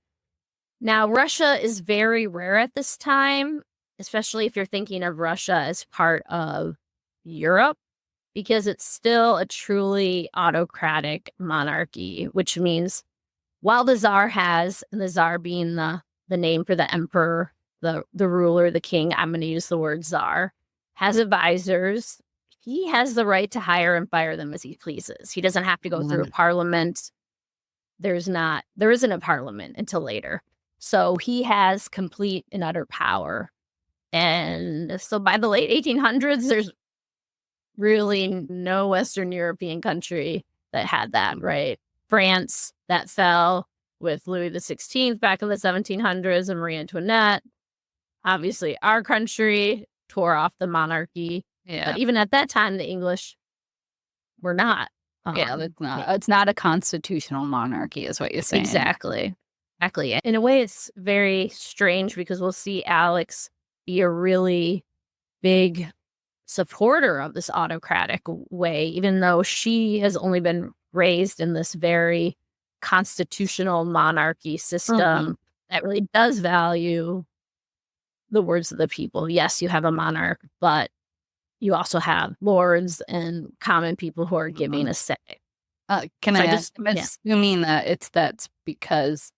S1: Now, Russia is very rare at this time, especially if you're thinking of Russia as part of Europe, because it's still a truly autocratic monarchy, which means while the Tsar and the Tsar being the name for the emperor, the ruler, the king, I'm going to use the word Tsar, has advisors, he has the right to hire and fire them as he pleases. He doesn't have to go through a parliament. There isn't a parliament until later. So he has complete and utter power. And so by the late 1800s, there's really no Western European country that had that, right? France, that fell with Louis XVI back in the 1700s and Marie Antoinette. Obviously, our country tore off the monarchy. Yeah. But even at that time, the English were not.
S3: It's not a constitutional monarchy, is what you're saying.
S1: Exactly. In a way, it's very strange because we'll see Alex be a really big supporter of this autocratic way, even though she has only been raised in this very constitutional monarchy system that really does value the words of the people. Yes, you have a monarch, but you also have lords and common people who are giving a say.
S3: Can I ask, assuming that that's because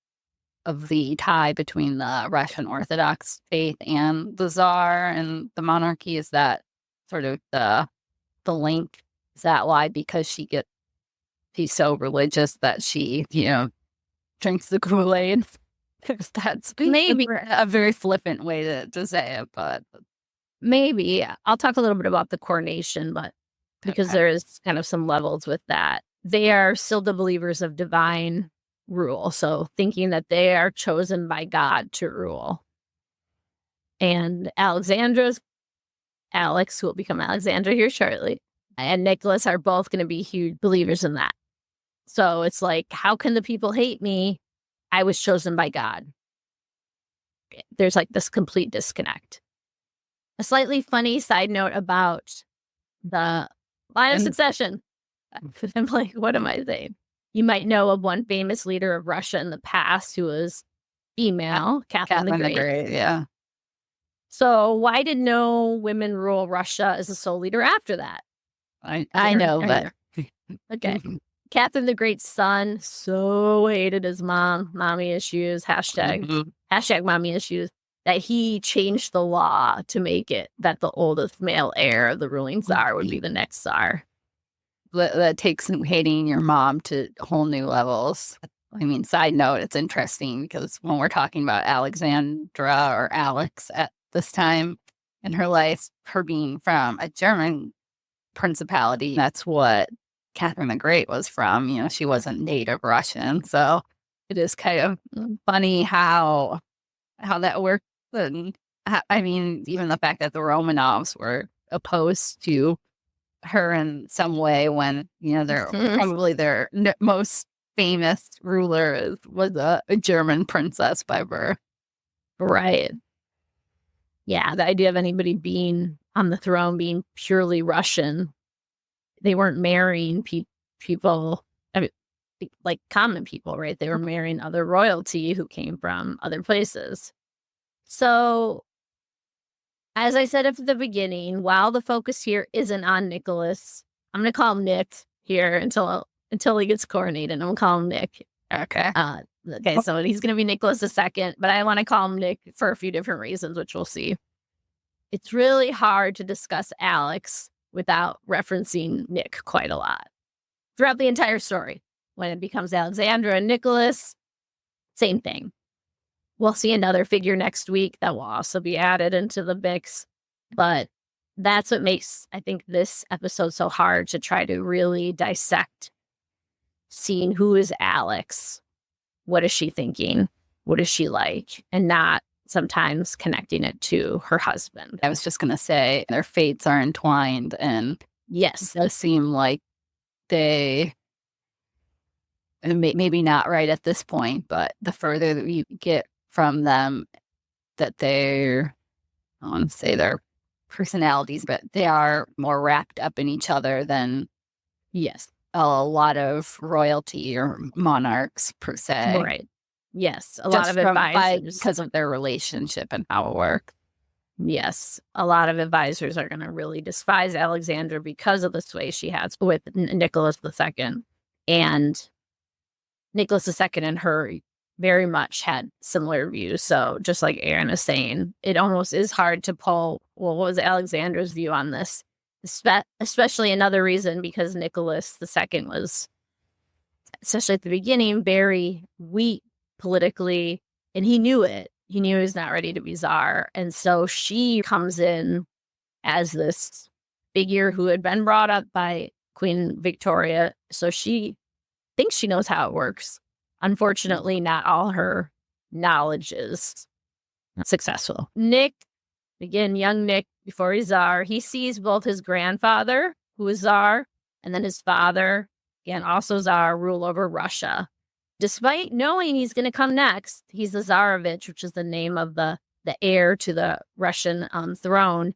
S3: of the tie between the Russian Orthodox faith and the Tsar and the monarchy, is that sort of the
S2: the link? Is that why? Because she's so religious that she, drinks the Kool-Aid? That's
S1: Maybe.
S2: a very flippant way to say it, but
S1: Maybe. I'll talk a little bit about the coronation, but because there is kind of some levels with that. They are still the believers of divine rule. So thinking that they are chosen by God to rule. And Alex, who will become Alexandra here shortly, and Nicholas are both going to be huge believers in that. So it's like, how can the people hate me? I was chosen by God. There's like this complete disconnect. A slightly funny side note about the line of succession. I'm like, what am I saying? You might know of one famous leader of Russia in the past who was female, Catherine the Great.
S2: Yeah.
S1: So why did no women rule Russia as a sole leader after that?
S2: I know, but
S1: okay. Catherine the Great's son so hated his mommy issues, hashtag mommy issues, that he changed the law to make it that the oldest male heir of the ruling Tsar would be the next Tsar.
S2: That takes hating your mom to whole new levels. I mean, side note, it's interesting because when we're talking about Alexandra or Alex at this time in her life, her being from a German principality, that's what Catherine the Great was from. She wasn't native Russian. So it is kind of funny how that worked. And I mean, even the fact that the Romanovs were opposed to her in some way when, they're probably their most famous ruler was a German princess by birth.
S1: Right. Yeah, the idea of anybody being on the throne being purely Russian, they weren't marrying people, I mean, like common people, right? They were marrying other royalty who came from other places. So, as I said at the beginning, while the focus here isn't on Nicholas, I'm going to call him Nick here until he gets coronated. I'm going to call him Nick.
S2: Okay.
S1: Okay, so he's going to be Nicholas II, but I want to call him Nick for a few different reasons, which we'll see. It's really hard to discuss Alex without referencing Nick quite a lot. Throughout the entire story, when it becomes Alexandra and Nicholas, same thing. We'll see another figure next week that will also be added into the mix. But that's what makes, I think, this episode so hard to try to really dissect, seeing who is Alex, what is she thinking, what is she like, and not sometimes connecting it to her husband.
S2: I was just going to say their fates are entwined, and
S1: yes,
S2: it does seem like they, maybe not right at this point, but the further that you get from them, that I want to say their personalities, but they are more wrapped up in each other than,
S1: yes,
S2: a lot of royalty or monarchs per se.
S1: Right. Yes, a lot of advisors.
S2: Because of their relationship and how it works.
S1: Yes, a lot of advisors are going to really despise Alexandra because of the sway she has with Nicholas II. And Nicholas II and her very much had similar views. So just like Aaron is saying, it almost is hard to pull, well, what was Alexandra's view on this? Especially another reason because Nicholas II was, especially at the beginning, very weak politically, and he knew it. He knew he was not ready to be czar. And so she comes in as this figure who had been brought up by Queen Victoria. So she thinks she knows how it works. Unfortunately, not all her knowledge is successful. Nick, again, young Nick, before he's czar, he sees both his grandfather, who is czar, and then his father, again, also czar, rule over Russia. Despite knowing he's going to come next, he's the Tsarevich, which is the name of the heir to the Russian throne.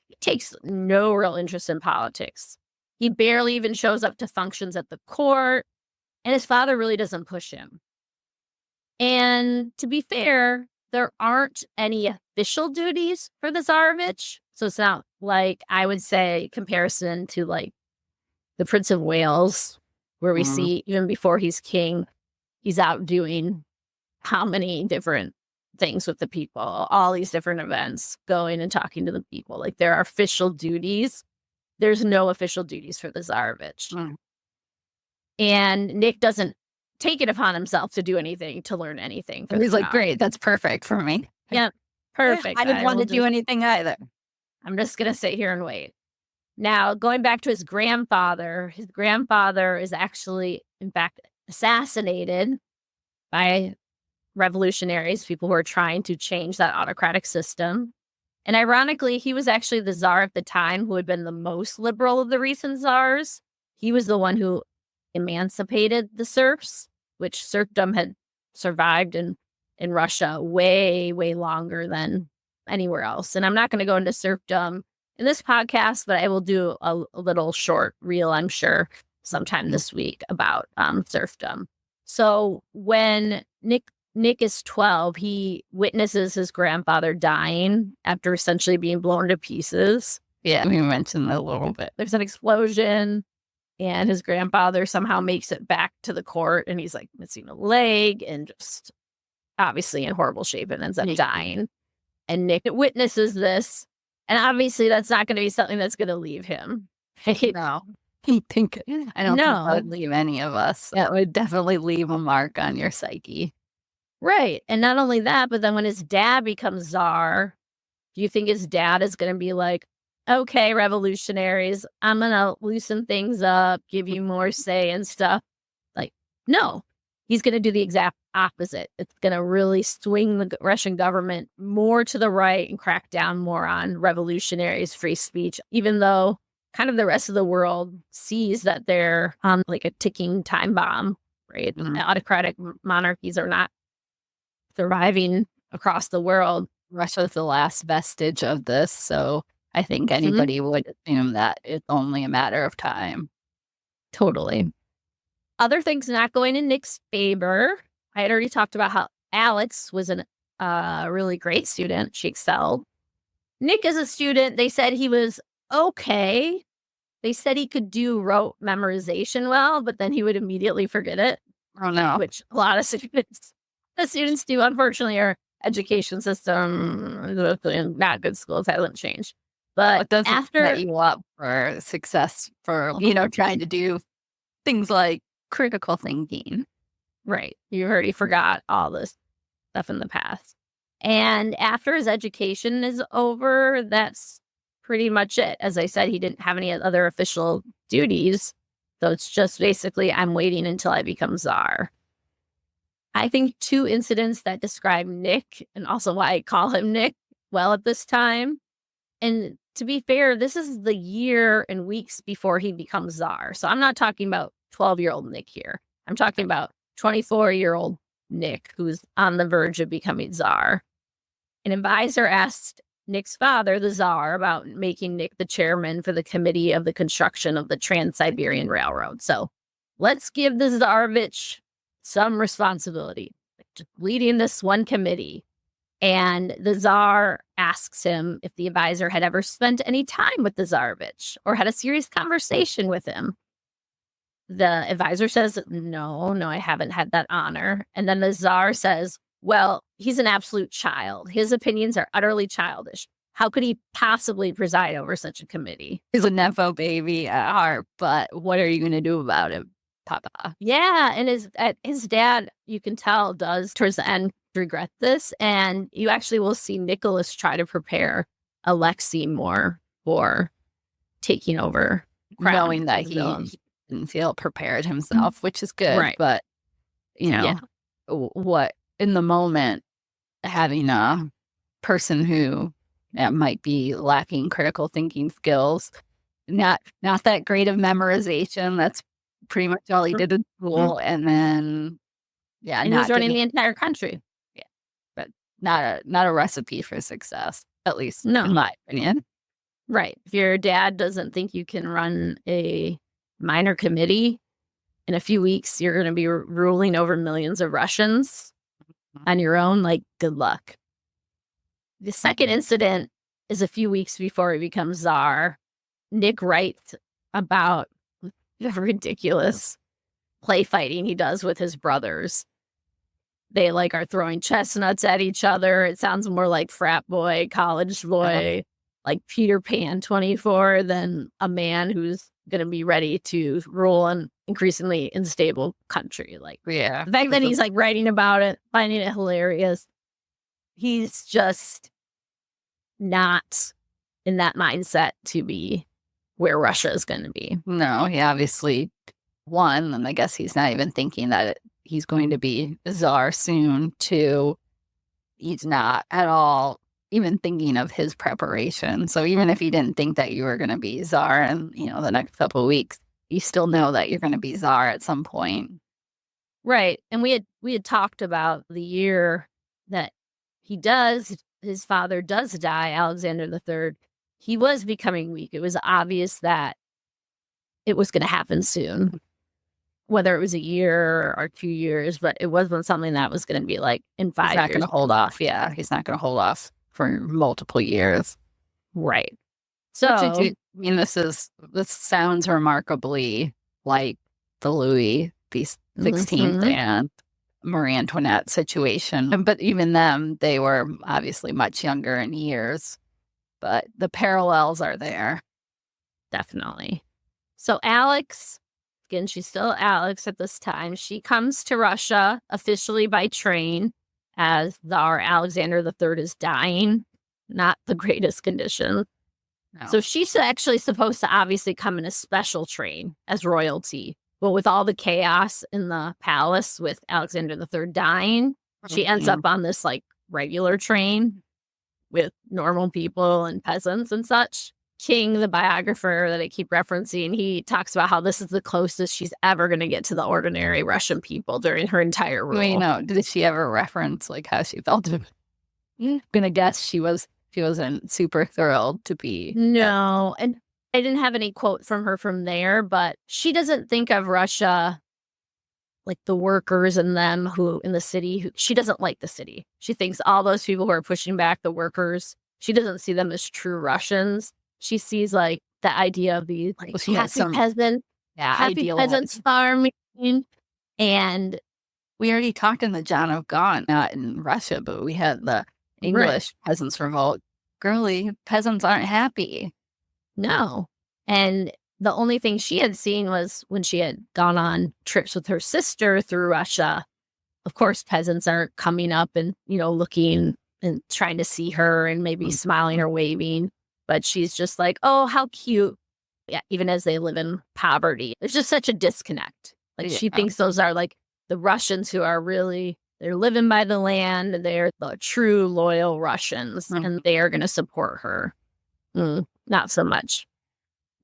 S1: He takes no real interest in politics. He barely even shows up to functions at the court, and his father really doesn't push him. And to be fair, there aren't any official duties for the Tsarevich, so it's not like, I would say, comparison to like the Prince of Wales, where we see even before he's king, he's out doing how many different things with the people, all these different events, going and talking to the people. Like there are official duties, there's no official duties for the Tsarevich.
S3: Mm.
S1: And Nick doesn't take it upon himself to do anything, to learn anything.
S3: And he's like, great, that's perfect for me.
S1: Yeah, perfect.
S3: I didn't want to do anything either.
S1: I'm just going to sit here and wait. Now, going back to his grandfather is actually, in fact, assassinated by revolutionaries, people who are trying to change that autocratic system. And ironically, he was actually the Tsar at the time who had been the most liberal of the recent Tsars. He was the one who emancipated the serfs, which serfdom had survived in Russia way, way longer than anywhere else. And I'm not going to go into serfdom in this podcast, but I will do a little short reel, I'm sure, sometime this week about serfdom. So when Nick is 12, he witnesses his grandfather dying after essentially being blown to pieces.
S3: Yeah, we mentioned that a little bit.
S1: There's an explosion, and his grandfather somehow makes it back to the court, and he's like missing a leg and just obviously in horrible shape and ends up dying. And Nick witnesses this, and obviously that's not going to be something that's going to leave him. Right?
S3: No. I don't think that would leave any of us. That would definitely leave a mark on your psyche.
S1: Right. And not only that, but then when his dad becomes Tsar, do you think his dad is going to be like, okay, revolutionaries, I'm going to loosen things up, give you more say and stuff? Like, no. He's going to do the exact opposite. It's going to really swing the Russian government more to the right and crack down more on revolutionaries, free speech, even though kind of the rest of the world sees that they're on like a ticking time bomb, right? Mm-hmm. Autocratic monarchies are not surviving across the world.
S3: Russia's the last vestige of this, so I think anybody would assume that it's only a matter of time.
S1: Totally. Other things not going in Nick's favor. I had already talked about how Alex was a really great student. She excelled. Nick as a student, they said he was okay. They said he could do rote memorization well, but then he would immediately forget it.
S3: Oh, no.
S1: Which a lot of students do. Unfortunately, our education system, not good schools, hasn't changed. But
S3: it doesn't set you up for success for, trying to do things like critical thinking.
S1: Right. You already forgot all this stuff in the past. And after his education is over, that's pretty much it. As I said, he didn't have any other official duties. So it's just basically, I'm waiting until I become Tsar. I think two incidents that describe Nick, and also why I call him Nick, well at this time. And to be fair, this is the year and weeks before he becomes Tsar. So I'm not talking about 12-year-old Nick here. I'm talking about 24-year-old Nick, who's on the verge of becoming Tsar. An advisor asked Nick's father, the Tsar, about making Nick the chairman for the committee of the construction of the Trans-Siberian Railroad. So let's give the Tsarevich some responsibility, just leading this one committee. And the Tsar asks him if the advisor had ever spent any time with the Tsarevich or had a serious conversation with him. The advisor says, no, I haven't had that honor. And then the Tsar says, well, he's an absolute child. His opinions are utterly childish. How could he possibly preside over such a committee?
S3: He's a Nepo baby at heart, but what are you going to do about him, Papa?
S1: Yeah, and his dad, you can tell, does towards the end regret this. And you actually will see Nicholas try to prepare Alexei more for taking over.
S3: Knowing that he didn't feel prepared himself, which is good.
S1: Right.
S3: But, what in the moment, having a person who might be lacking critical thinking skills, not that great of memorization. That's pretty much all he did in school. And then,
S1: and he's running the entire country.
S3: Yeah. But not a recipe for success, at least in my opinion.
S1: Right. If your dad doesn't think you can run a minor committee, in a few weeks, you're going to be ruling over millions of Russians on your own. Like, good luck. The second incident is a few weeks before he becomes Tsar. Nick writes about the ridiculous play fighting he does with his brothers. They are throwing chestnuts at each other. It sounds more like frat boy, college boy, like Peter Pan 24 than a man who's going to be ready to rule an increasingly unstable country. Like,
S3: Yeah.
S1: the fact that he's like writing about it, finding it hilarious, he's just not in that mindset to be where Russia is going to be.
S3: No, he obviously won, and I guess he's not even thinking that he's going to be czar soon. Two, he's not at all even thinking of his preparation. So even if you didn't think that you were going to be czar in, the next couple of weeks, you still know that you're going to be czar at some point.
S1: Right. And we had talked about the year that his father does die, Alexander III. He was becoming weak. It was obvious that it was going to happen soon, whether it was a year or 2 years, but it wasn't something that was going to be like in 5 years.
S3: He's not going to hold off. Yeah, he's not going to hold off for multiple years.
S1: Right. So,
S3: this sounds remarkably like the Louis XVI and Marie Antoinette situation. But even them, they were obviously much younger in years. But the parallels are there.
S1: Definitely. So Alex, again, she's still Alex at this time. She comes to Russia officially by train as Tsar Alexander III is dying. Not the greatest condition.
S3: No.
S1: So she's actually supposed to obviously come in a special train as royalty. But with all the chaos in the palace with Alexander III dying, she ends up on this like regular train with normal people and peasants and such. King, the biographer that I keep referencing, he talks about how this is the closest she's ever going to get to the ordinary Russian people during her entire rule.
S3: Did she ever reference like how she felt? I'm gonna guess she wasn't super thrilled to be.
S1: No, and I didn't have any quote from her from there, but she doesn't think of Russia like the workers and them who in the city. She doesn't like the city. She thinks all those people who are pushing back, the workers, she doesn't see them as true Russians. She sees like the idea of these like happy peasants farming. And
S3: we already talked in the John of Gaunt, not in Russia, but we had the English peasants revolt. Girly, peasants aren't happy.
S1: No. And the only thing she had seen was when she had gone on trips with her sister through Russia. Of course, peasants are coming up and, looking and trying to see her and maybe smiling or waving. But she's just like, oh, how cute. Yeah, even as they live in poverty. There's just such a disconnect. Like she thinks those are like the Russians who are really, they're living by the land. They're the true loyal Russians and they are going to support her. Not so much.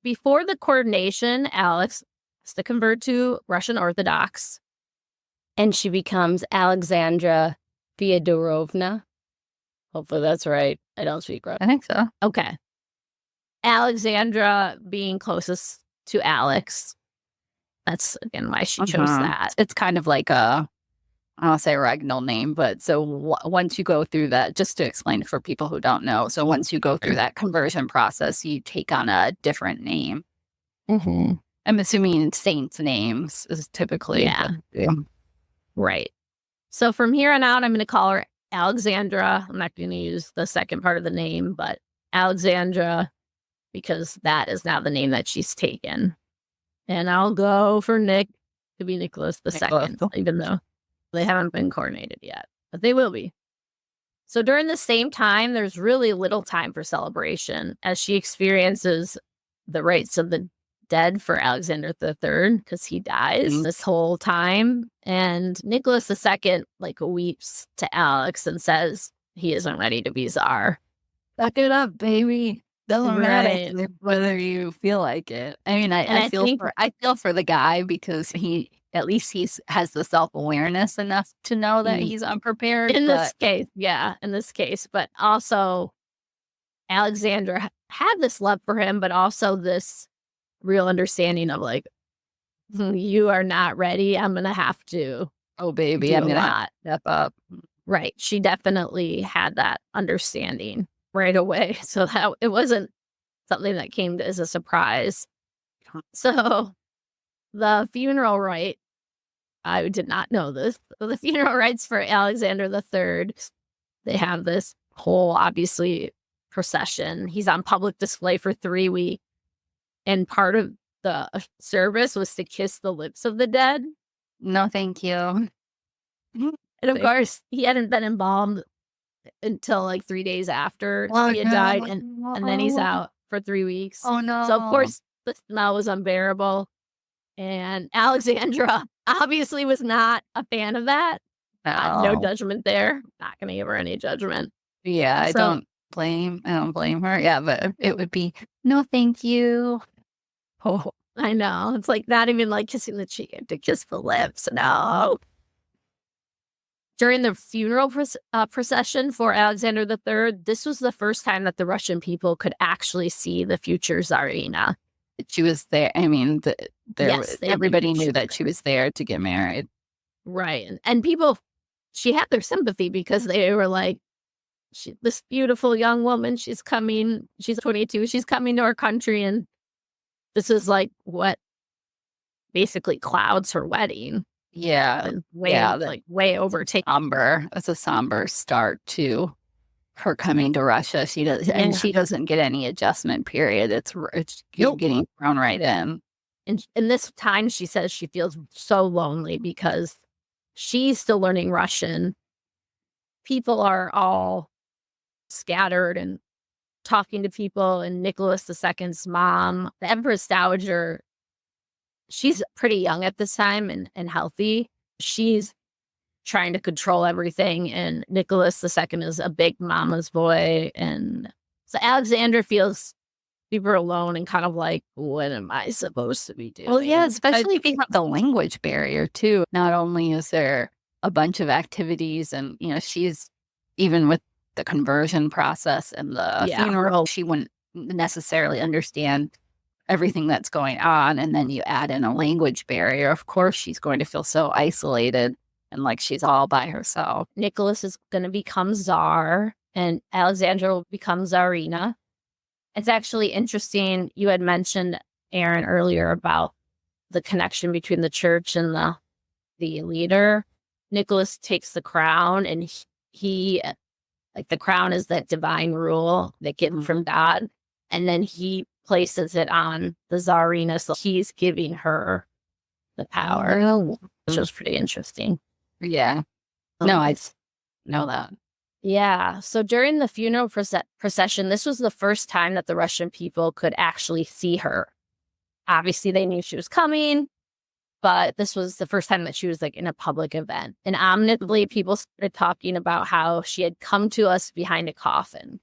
S1: Before the coronation, Alex has to convert to Russian Orthodox.
S2: And she becomes Alexandra Feodorovna. Hopefully that's right. I don't speak Russian.
S3: I think so.
S1: Okay. Alexandra being closest to Alex. That's, again, why she chose that.
S3: It's kind of like I don't say a regnal name, but so once you go through that, just to explain for people who don't know, so once you go through that conversion process, you take on a different name.
S1: I'm
S3: assuming saints' names is typically.
S1: Yeah. Right. So from here on out, I'm going to call her Alexandra. I'm not going to use the second part of the name, but Alexandra, because that is now the name that she's taken. And I'll go for Nick to be Nicholas II, even though they haven't been coronated yet, but they will be. So during the same time, there's really little time for celebration as she experiences the rites of the dead for Alexander III because he dies this whole time. And Nicholas II weeps to Alex and says he isn't ready to be Tsar.
S3: Suck it up, baby. Doesn't matter whether you feel like it. I mean, I feel for the guy because he has the self-awareness enough to know that he's unprepared.
S1: In this case. But also, Alexandra had this love for him, but also this real understanding of you are not ready. I'm going to have to.
S3: Oh, baby, I'm going to have to step up.
S1: Right. She definitely had that understanding right away. So that it wasn't something that came as a surprise. So the funeral rite, I did not know this. The funeral rites for Alexander III, they have this whole, obviously, procession. He's on public display for 3 weeks. And part of the service was to kiss the lips of the dead.
S3: No, thank you.
S1: And of course, he hadn't been embalmed until like 3 days after he had died. And then he's out for 3 weeks.
S3: Oh, no.
S1: So, of course, the smell was unbearable. And Alexandra obviously was not a fan of that. No judgment there. Not going to give her any judgment.
S3: Yeah, I don't blame her. Yeah, but it would be, no, thank you.
S1: Oh, I know. It's like not even like kissing the cheek, to kiss the lips. No. During the funeral procession for Alexander III, this was the first time that the Russian people could actually see the future Tsarina.
S3: She was there. I mean, everybody knew that she was there to get married.
S1: Right. And people, she had their sympathy because they were like, this beautiful young woman, she's coming, she's 22, she's coming to our country, and this is like what basically clouds her wedding.
S3: Yeah.
S1: Way overtaken.
S3: Somber. It's a somber start to her coming to Russia. She doesn't get any adjustment period. It's getting thrown right in.
S1: And in this time, she says she feels so lonely because she's still learning Russian. People are all scattered and talking to people. And Nicholas II's mom, the Empress Dowager, she's pretty young at this time and healthy. She's trying to control everything. And Nicholas II is a big mama's boy. And so Alexandra feels super alone and kind of like, what am I supposed to be doing?
S3: Well, yeah, especially if you have the language barrier, too. Not only is there a bunch of activities and, she's even with the conversion process and the funeral, she wouldn't necessarily understand everything that's going on. And then you add in a language barrier. Of course, she's going to feel so isolated and like she's all by herself.
S1: Nicholas is going to become Tsar and Alexandra will become Tsarina. It's actually interesting. You had mentioned, Aaron, earlier about the connection between the church and the leader. Nicholas takes the crown and he like the crown is that divine rule that given from God. And then he places it on the Tsarina. So he's giving her the power, which was pretty interesting.
S3: Yeah. No, I know that.
S1: Yeah. So during the funeral procession, this was the first time that the Russian people could actually see her. Obviously, they knew she was coming, but this was the first time that she was like in a public event. And ominously, people started talking about how she had come to us behind a coffin.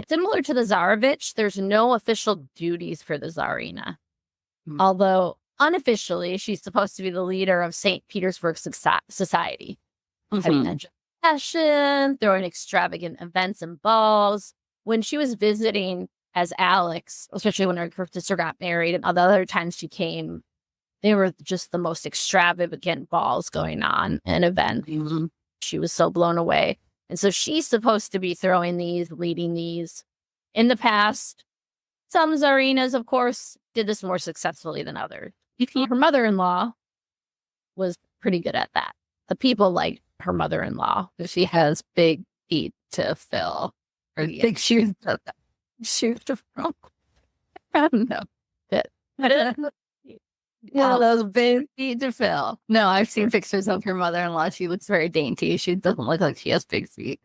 S1: Similar to the Tsarevich, there's no official duties for the Tsarina. Although unofficially, she's supposed to be the leader of St. Petersburg society. Having a procession, throwing extravagant events and balls. When she was visiting as Alex, especially when her sister got married and all the other times she came, they were just the most extravagant balls going on and events. She was so blown away. And so she's supposed to be throwing these, leading these. In the past, some Tsarinas, of course, did this more successfully than others. Her mother-in-law was pretty good at that. The people liked her mother-in-law.
S3: She has big feet to fill. Or big shoes to fill. I don't know. Yeah, those big feet to fill. No, I've seen pictures of her mother-in-law. She looks very dainty. She doesn't look like she has big feet.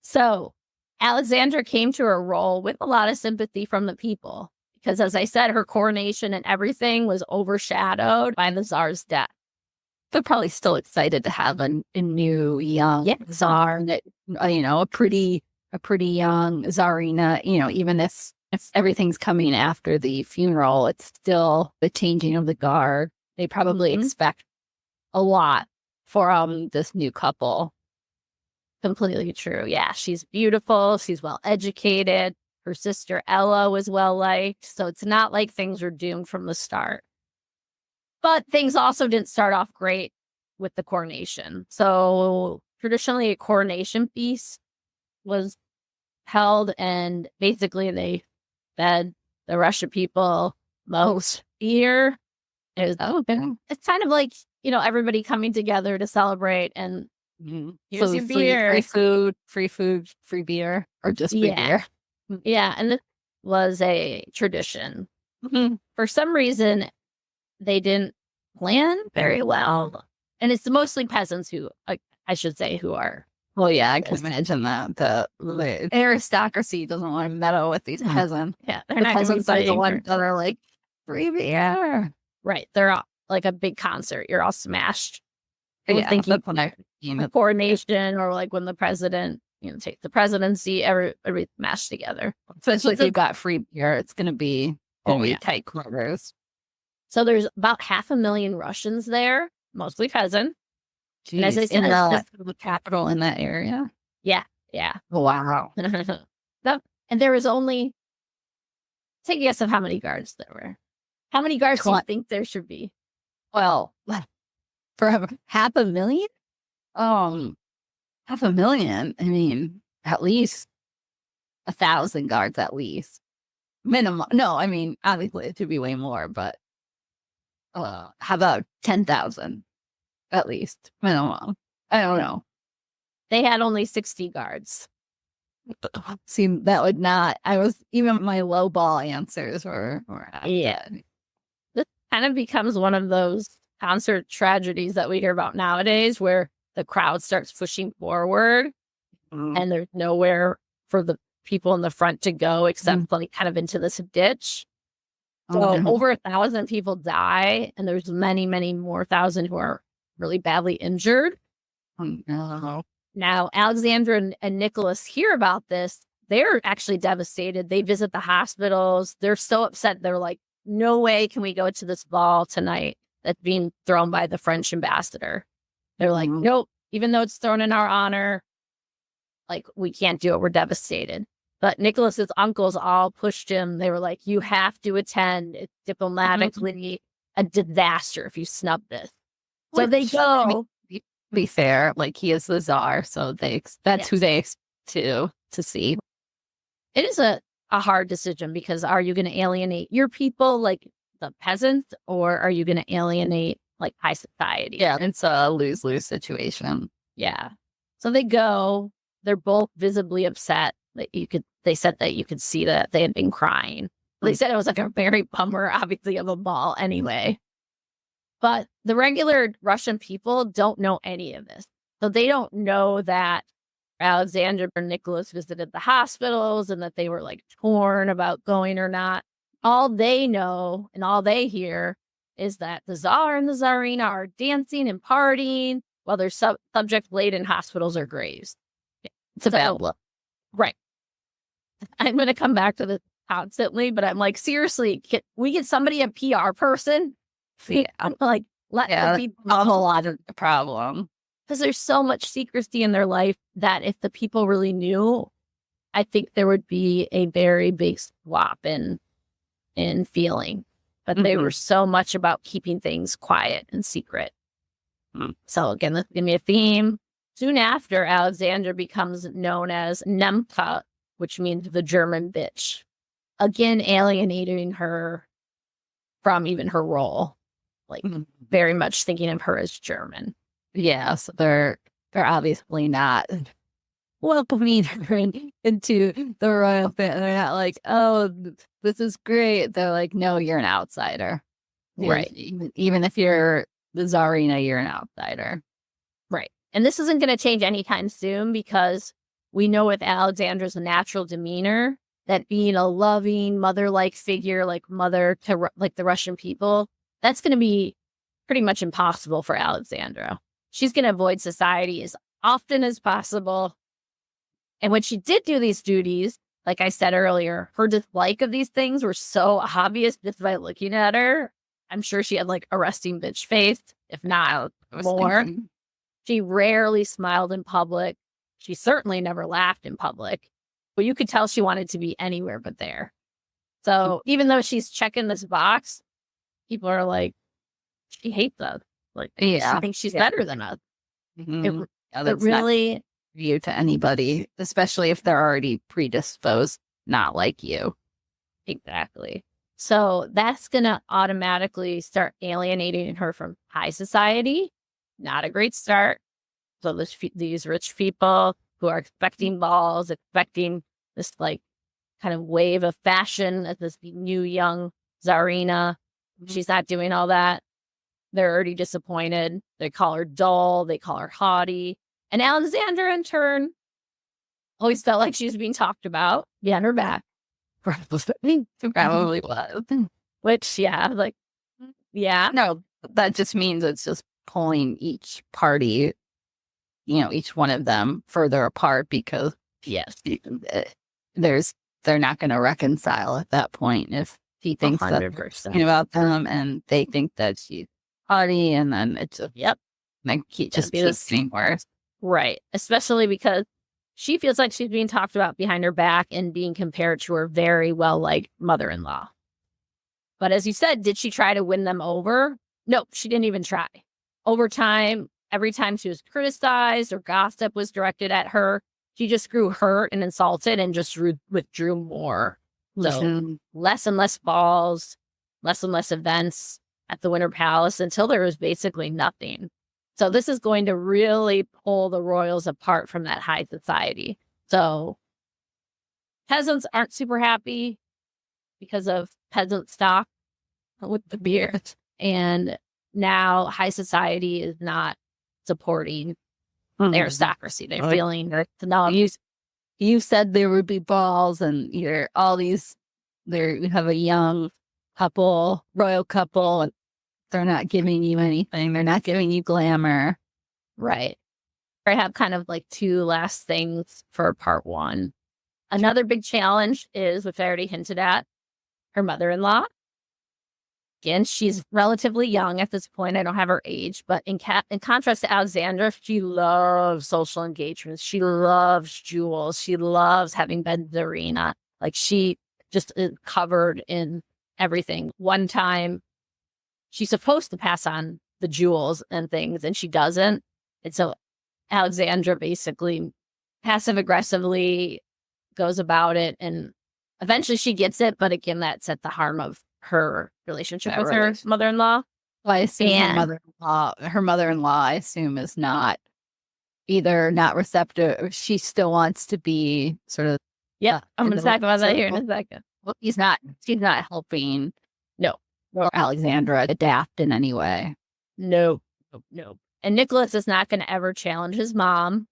S1: So Alexandra came to her role with a lot of sympathy from the people. Because as I said, her coronation and everything was overshadowed by the Tsar's death.
S3: They're probably still excited to have a new young Tsar, a pretty young Tsarina, even if everything's coming after the funeral, it's still the changing of the guard. They probably expect a lot for this new couple.
S1: Completely true. Yeah, she's beautiful. She's well educated. Her sister Ella was well liked. So it's not like things were doomed from the start. But things also didn't start off great with the coronation. So traditionally, a coronation feast was held, and basically they fed the Russian people most beer. It's kind of like, everybody coming together to celebrate. And Here's your beer.
S3: Free food, free beer, or just free
S1: Yeah.
S3: beer.
S1: Yeah, and this was a tradition. For some reason, they didn't plan very well. And it's mostly peasants who, I should say, who are.
S3: Well, yeah, I can imagine that. The aristocracy doesn't want to meddle with these peasants.
S1: Yeah, they're
S3: The
S1: not gonna be
S3: peasants are the
S1: fighting
S3: ones that are like, free beer.
S1: Right. They're all like a big concert. You're all smashed. I was
S3: Yeah,
S1: thinking
S3: that's what I mean.
S1: coordination, or like when the president, take the presidency, every mashed together.
S3: Especially if you've got free beer, it's going to be tight quarters.
S1: So there's about 500,000 Russians there, mostly peasant.
S3: Jeez, and as I said, the capital in that area.
S1: Yeah.
S3: Wow.
S1: And there was only, take a guess of how many guards there were. How many guards do you think there should be?
S3: Well, for 500,000? 500,000. I mean, at least 1,000 guards, at least. Minimum. No, I mean, obviously it should be way more, but how about 10,000? At least. Minimum. I don't know.
S1: They had only 60 guards.
S3: See, that would not, even my low ball answers were
S1: yeah. This kind of becomes one of those concert tragedies that we hear about nowadays, where the crowd starts pushing forward and there's nowhere for the people in the front to go except like kind of into this ditch. So over 1,000 people die, and there's many, many more thousand who are really badly injured. Now, Alexandra and Nicholas hear about this. They're actually devastated. They visit the hospitals. They're so upset. They're like, no way can we go to this ball tonight that's being thrown by the French ambassador. They're like, nope, even though it's thrown in our honor, like, we can't do it. We're devastated. But Nicholas's uncles all pushed him. They were like, you have to attend. It's diplomatically a disaster if you snub this. So they go.
S3: Be fair, like, he is the Tsar, so that's who they expect to see.
S1: It is a hard decision, because are you going to alienate your people, like the peasants, or are you going to alienate like high society?
S3: Yeah, it's a lose-lose situation.
S1: Yeah. So they go. They're both visibly upset. They said that you could see that they had been crying. They said it was like a very bummer, obviously, of a ball anyway. But the regular Russian people don't know any of this. So they don't know that Alexandra and Nicholas visited the hospitals and that they were like torn about going or not. All they know and all they hear is that the Tsar and the Tsarina are dancing and partying while their subjects laid in hospitals or graves.
S3: It's a bad look.
S1: Right. I'm going to come back to this constantly, but I'm like, seriously, can we get somebody, a PR person? I'm like, let the people know.
S3: A lot of the problem.
S1: Because there's so much secrecy in their life that if the people really knew, I think there would be a very big swap in feeling. But they were so much about keeping things quiet and secret. So again, this is going to be a theme. Soon after, Alexandra becomes known as Nemka, which means the German bitch. Again, alienating her from even her role. Like, very much thinking of her as German.
S3: Yeah, so they're obviously not welcoming her into the royal family. They're not like, oh, this is great. They're like, no, you're an outsider.
S1: Right.
S3: Even if you're the Tsarina, you're an outsider.
S1: Right. And this isn't going to change anytime soon, because we know with Alexandra's natural demeanor that being a loving, mother-like figure, like mother to like the Russian people, that's going to be pretty much impossible for Alexandra. She's going to avoid society as often as possible. And when she did do these duties, like I said earlier, her dislike of these things were so obvious just by looking at her. I'm sure she had like a resting bitch face, if not more. She rarely smiled in public. She certainly never laughed in public. But you could tell she wanted to be anywhere but there. So even though she's checking this box, people are like, she hates us. Like, she thinks she's better than us. It really
S3: view to anybody, especially if they're already predisposed, not like you.
S1: Exactly. So that's going to automatically start alienating her from high society. Not a great start. So these rich people who are expecting balls, expecting this like kind of wave of fashion as this new young Tsarina. She's not doing all that. They're already disappointed. They call her dull. They call her haughty. And Alexandra, in turn, always felt like she was being talked about behind her back.
S3: Probably was.
S1: Which, yeah, like, yeah.
S3: No, that just means it's just pulling each party, each one of them further apart because
S1: Yes.
S3: they're not going to reconcile at that point if he thinks that
S1: 100%.
S3: about them and they think that she's haughty, and then it's just, like just keeps getting worse.
S1: Right. Especially because she feels like she's being talked about behind her back and being compared to her very well-liked mother-in-law. But as you said, did she try to win them over? Nope, she didn't even try. Over time, every time she was criticized or gossip was directed at her, she just grew hurt and insulted and just withdrew more. So less and less balls, less and less events at the Winter Palace until there was basically nothing. So this is going to really pull the royals apart from that high society. So peasants aren't super happy because of peasant stock with the beards. And now high society is not supporting the aristocracy. They're feeling no.
S3: You said there would be balls, and you're all these. There you have a young couple, royal couple, and they're not giving you anything. They're not giving you glamour,
S1: right? I have kind of like two last things for part one. Another big challenge is, which I already hinted at, her mother-in-law. Again, she's relatively young at this point. I don't have her age, but in contrast to Alexandra, she loves social engagements. She loves jewels. She loves having been Tsarina. Like she just is covered in everything. One time, she's supposed to pass on the jewels and things, and she doesn't. And so Alexandra basically passive aggressively goes about it, and eventually she gets it. But again, that's at the harm of her relationship with her mother-in-law.
S3: Well, I assume her mother-in-law, I assume, is not either not receptive, or she still wants to be sort of.
S1: Yeah, I'm going to talk about that here in a second.
S3: Well, she's not helping.
S1: No.
S3: Alexandra adapt in any way.
S1: No. And Nicholas is not going to ever challenge his mom.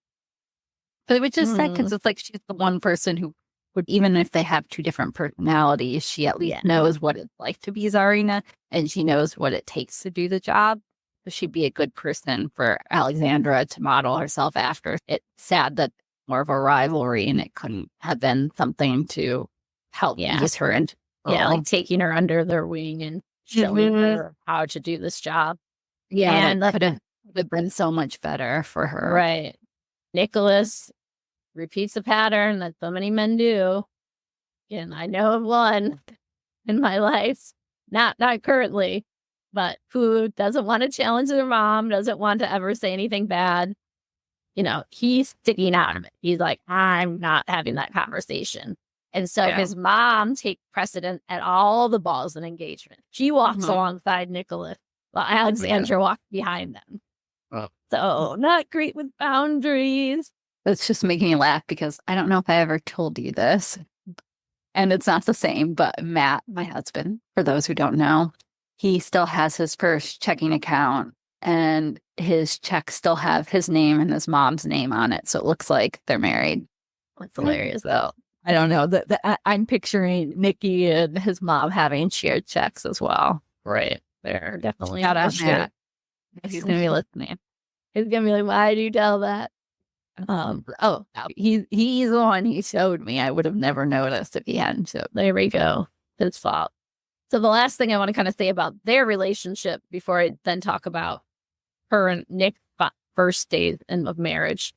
S3: But which is sad because it's like she's the one person who would, even if they have two different personalities, she at least knows what it's like to be Tsarina, and she knows what it takes to do the job. So she'd be a good person for Alexandra to model herself after. It's sad that more of a rivalry, and it couldn't have been something to help ease her into.
S1: Like taking her under their wing and showing her how to do this job.
S3: Yeah, and that could have been so much better for her.
S1: Right. Nicholas repeats the pattern that so many men do. And I know of one in my life, not currently, but who doesn't want to challenge their mom, doesn't want to ever say anything bad. He's sticking out of it. He's like, I'm not having that conversation. And so his mom takes precedent at all the balls and engagements. She walks alongside Nicholas while Alexandra walks behind them. So not great with boundaries.
S3: It's just making me laugh because I don't know if I ever told you this, and it's not the same, but Matt, my husband, for those who don't know, he still has his first checking account, and his checks still have his name and his mom's name on it. So it looks like they're married.
S1: That's hilarious, though.
S3: I don't know. I'm picturing Nikki and his mom having shared checks as well.
S1: Right. They're definitely
S3: Shout out Matt. He's going to be listening.
S1: He's going to be like, why do you tell that?
S3: He's the one he showed me. I would have never noticed if he hadn't showed.
S1: There we go. His fault. So the last thing I want to kind of say about their relationship before I then talk about her and Nick's first days of marriage.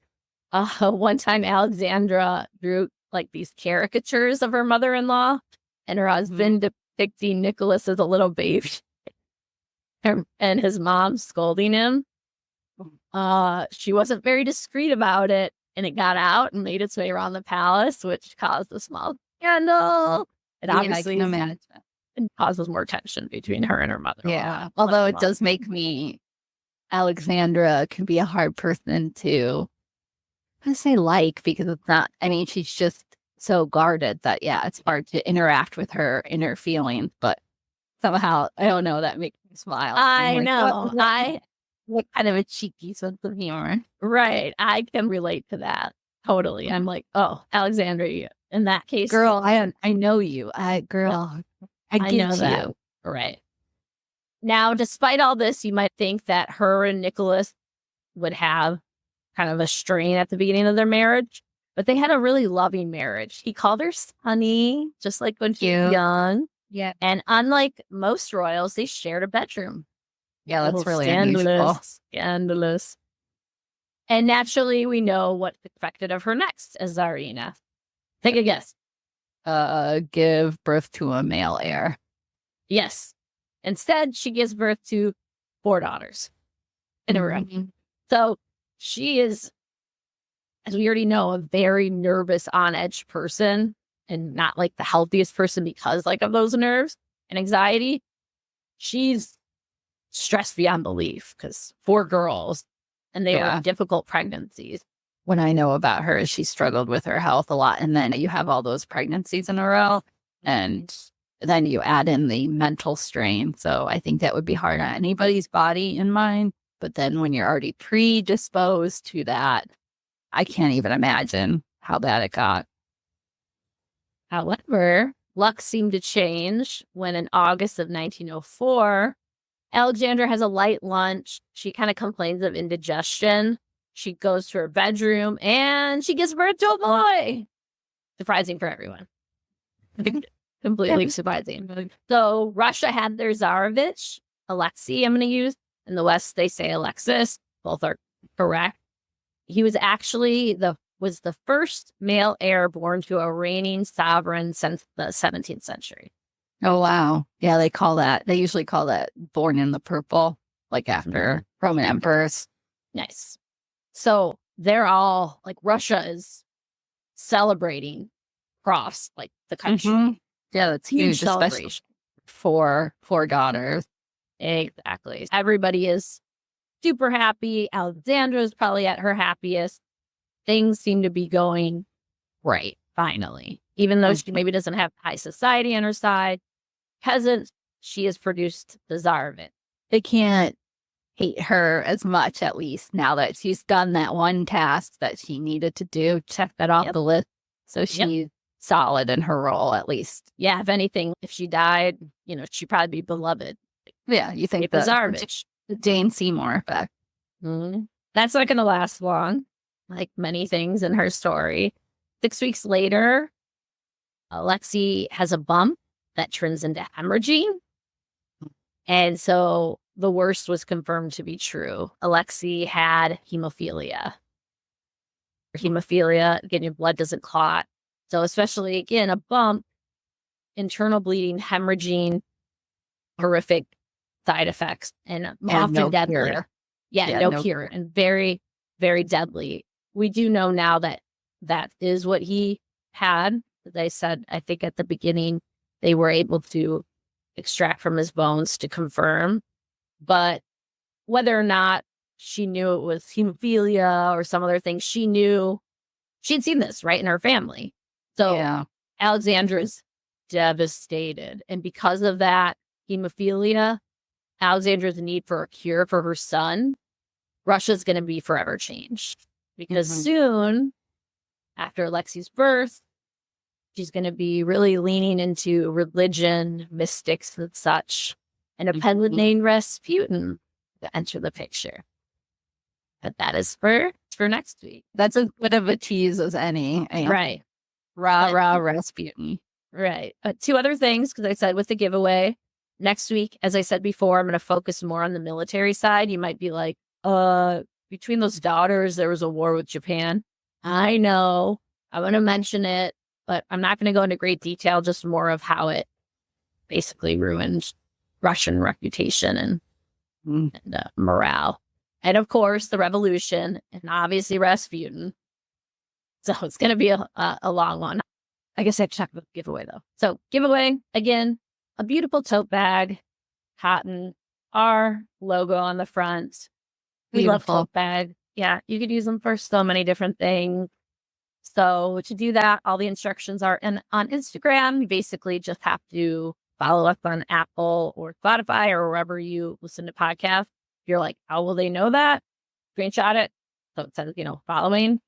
S1: One time Alexandra drew like these caricatures of her mother-in-law and her husband depicting Nicholas as a little baby and his mom scolding him. She wasn't very discreet about it, and it got out and made its way around the palace, which caused a small scandal. It obviously causes more tension between her and her mother.
S3: Yeah, although it does make me Alexandra can be a hard person to, I say like, because it's not, I mean, she's just so guarded that, yeah, it's hard to interact with her inner feelings, but somehow, I don't know, that makes me smile.
S1: I
S3: I'm like,
S1: know.
S3: what kind of a cheeky sense of humor.
S1: Right. I can relate to that. Totally. I'm like, oh, Alexandra, in that case.
S3: Girl, I know you. I
S1: I
S3: get
S1: know that.
S3: you.
S1: Right. Now, despite all this, you might think that her and Nicholas would have kind of a strain at the beginning of their marriage, but they had a really loving marriage. He called her Sonny, just like when she was young.
S3: Yeah.
S1: And unlike most royals, they shared a bedroom.
S3: Yeah, that's really
S1: scandalous,
S3: unusual.
S1: scandalous. And naturally, we know what's expected of her next as Tsarina. Take a guess.
S3: Give birth to a male heir.
S1: Yes. Instead, she gives birth to 4 daughters in a row. So she is, as we already know, a very nervous, on-edge person, and not like the healthiest person because like of those nerves and anxiety. She's stressed beyond belief because 4 girls, and they were difficult pregnancies.
S3: What I know about her is she struggled with her health a lot, and then you have all those pregnancies in a row, and then you add in the mental strain. So I think that would be hard on anybody's body and mind. But then when you're already predisposed to that, I can't even imagine how bad it got.
S1: However, luck seemed to change when in August of 1904, Alexandra has a light lunch. She kind of complains of indigestion. She goes to her bedroom and she gives birth to a boy. Surprising for everyone. Completely surprising. So Russia had their Tsarevich, Alexei, I'm going to use. In the West, they say Alexis. Both are correct. He was actually the first male heir born to a reigning sovereign since the 17th century.
S3: Oh, wow. Yeah, they usually call that born in the purple, like after Roman emperors.
S1: Nice. So they're all like, Russia is celebrating across like the country.
S3: Yeah, that's huge, especially for 4 daughters.
S1: Exactly. Everybody is super happy. Alexandra is probably at her happiest. Things seem to be going right, finally. Even though she maybe doesn't have high society on her side, peasant, she has produced the Tsar of it.
S3: They can't hate her as much, at least, now that she's done that one task that she needed to do. Check that off the list. So she's solid in her role, at least.
S1: Yeah, if anything, if she died, she'd probably be beloved.
S3: Yeah, you think
S1: the Tsarevich.
S3: The Jane Seymour effect.
S1: That's not going to last long, like many things in her story. 6 weeks later, Alexei has a bump that turns into hemorrhaging. And so the worst was confirmed to be true. Alexei had hemophilia. Again, your blood doesn't clot. So especially, again, a bump, internal bleeding, hemorrhaging, horrific side effects, and often deadly.
S3: Cure.
S1: No cure. And very, very deadly. We do know now that is what he had. They said, I think at the beginning, they were able to extract from his bones to confirm. But whether or not she knew it was hemophilia or some other thing, she knew she'd seen this, right, in her family. So Alexandra's devastated. And because of that hemophilia, Alexandra's need for a cure for her son, Russia's going to be forever changed. Because soon, after Alexei's birth, she's going to be really leaning into religion, mystics, and such. And a peasant named Rasputin to enter the picture. But that is for next week.
S3: That's as good of a tease as any.
S1: Right.
S3: Rah, Rasputin.
S1: Right. 2 other things, because I said with the giveaway, next week, as I said before, I'm going to focus more on the military side. You might be like, between those daughters, there was a war with Japan. I know. I want to mention it, but I'm not going to go into great detail, just more of how it basically ruined Russian reputation and morale. And of course, the revolution, and obviously Rasputin. So it's going to be a long one. I guess I have to talk about the giveaway, though. So giveaway, again, a beautiful tote bag, cotton, our logo on the front. We love
S3: Beautiful.
S1: tote bags. Yeah, you could use them for so many different things. So to do that, all the instructions are on Instagram. You basically just have to follow us on Apple or Spotify or wherever you listen to podcasts. You're like, how will they know that? Screenshot it. So it says, following.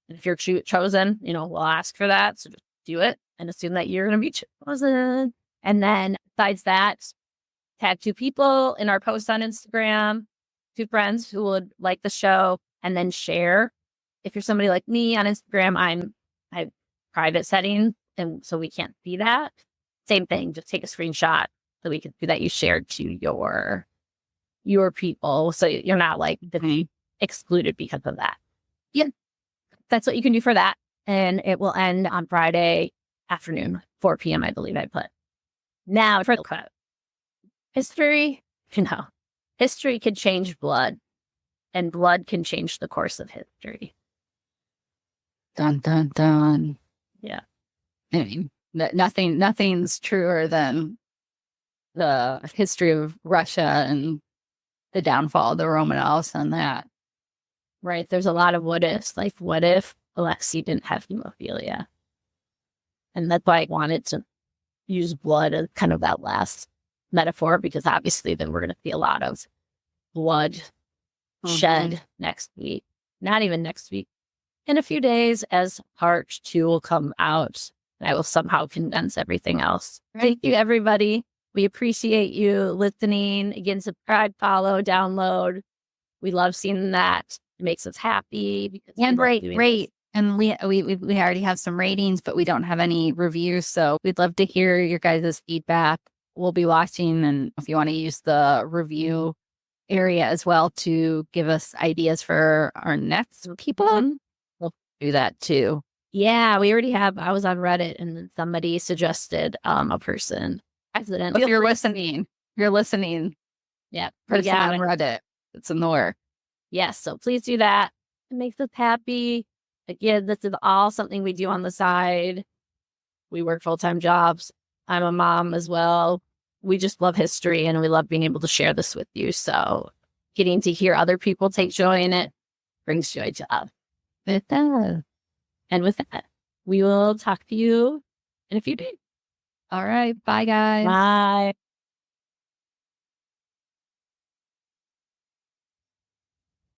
S1: And if you're chosen, we'll ask for that. So just do it and assume that you're going to be chosen. And then besides that, tag 2 people in our post on Instagram, 2 friends who would like the show, and then share. If you're somebody like me on Instagram, I have private settings, and so we can't see that. Same thing, just take a screenshot so we can see that you shared to your people, so you're not like excluded because of that. Yeah, that's what you can do for that, and it will end on Friday afternoon, 4 p.m. I believe I put. Now for the cut. History, history can change blood, and blood can change the course of history.
S3: Dun, dun, dun.
S1: Yeah.
S3: I mean, nothing's truer than the history of Russia and the downfall of the Romanovs and that.
S1: Right. There's a lot of what ifs. Like, what if Alexei didn't have hemophilia? And that's why I wanted to use blood as kind of that last metaphor, because obviously then we're going to see a lot of blood shed next week. Not even next week. In a few days, as part 2 will come out, and I will somehow condense everything else. Right. Thank you, everybody. We appreciate you listening. Again, subscribe, follow, download. We love seeing that. It makes us happy. Because
S3: and rate. And we already have some ratings, but we don't have any reviews. So we'd love to hear your guys' feedback. We'll be watching, and if you want to use the review area as well to give us ideas for our next people, we'll do that too.
S1: Yeah, we already have. I was on Reddit, and then somebody suggested a person. President.
S3: If you're listening,
S1: Yeah,
S3: person on Reddit. It's in the work.
S1: Yes, so please do that. It makes us happy. Again, this is all something we do on the side. We work full-time jobs. I'm a mom as well. We just love history, and we love being able to share this with you. So getting to hear other people take joy in it brings joy to us. It does. And with that, we will talk to you in a few days.
S3: All right. Bye, guys.
S1: Bye.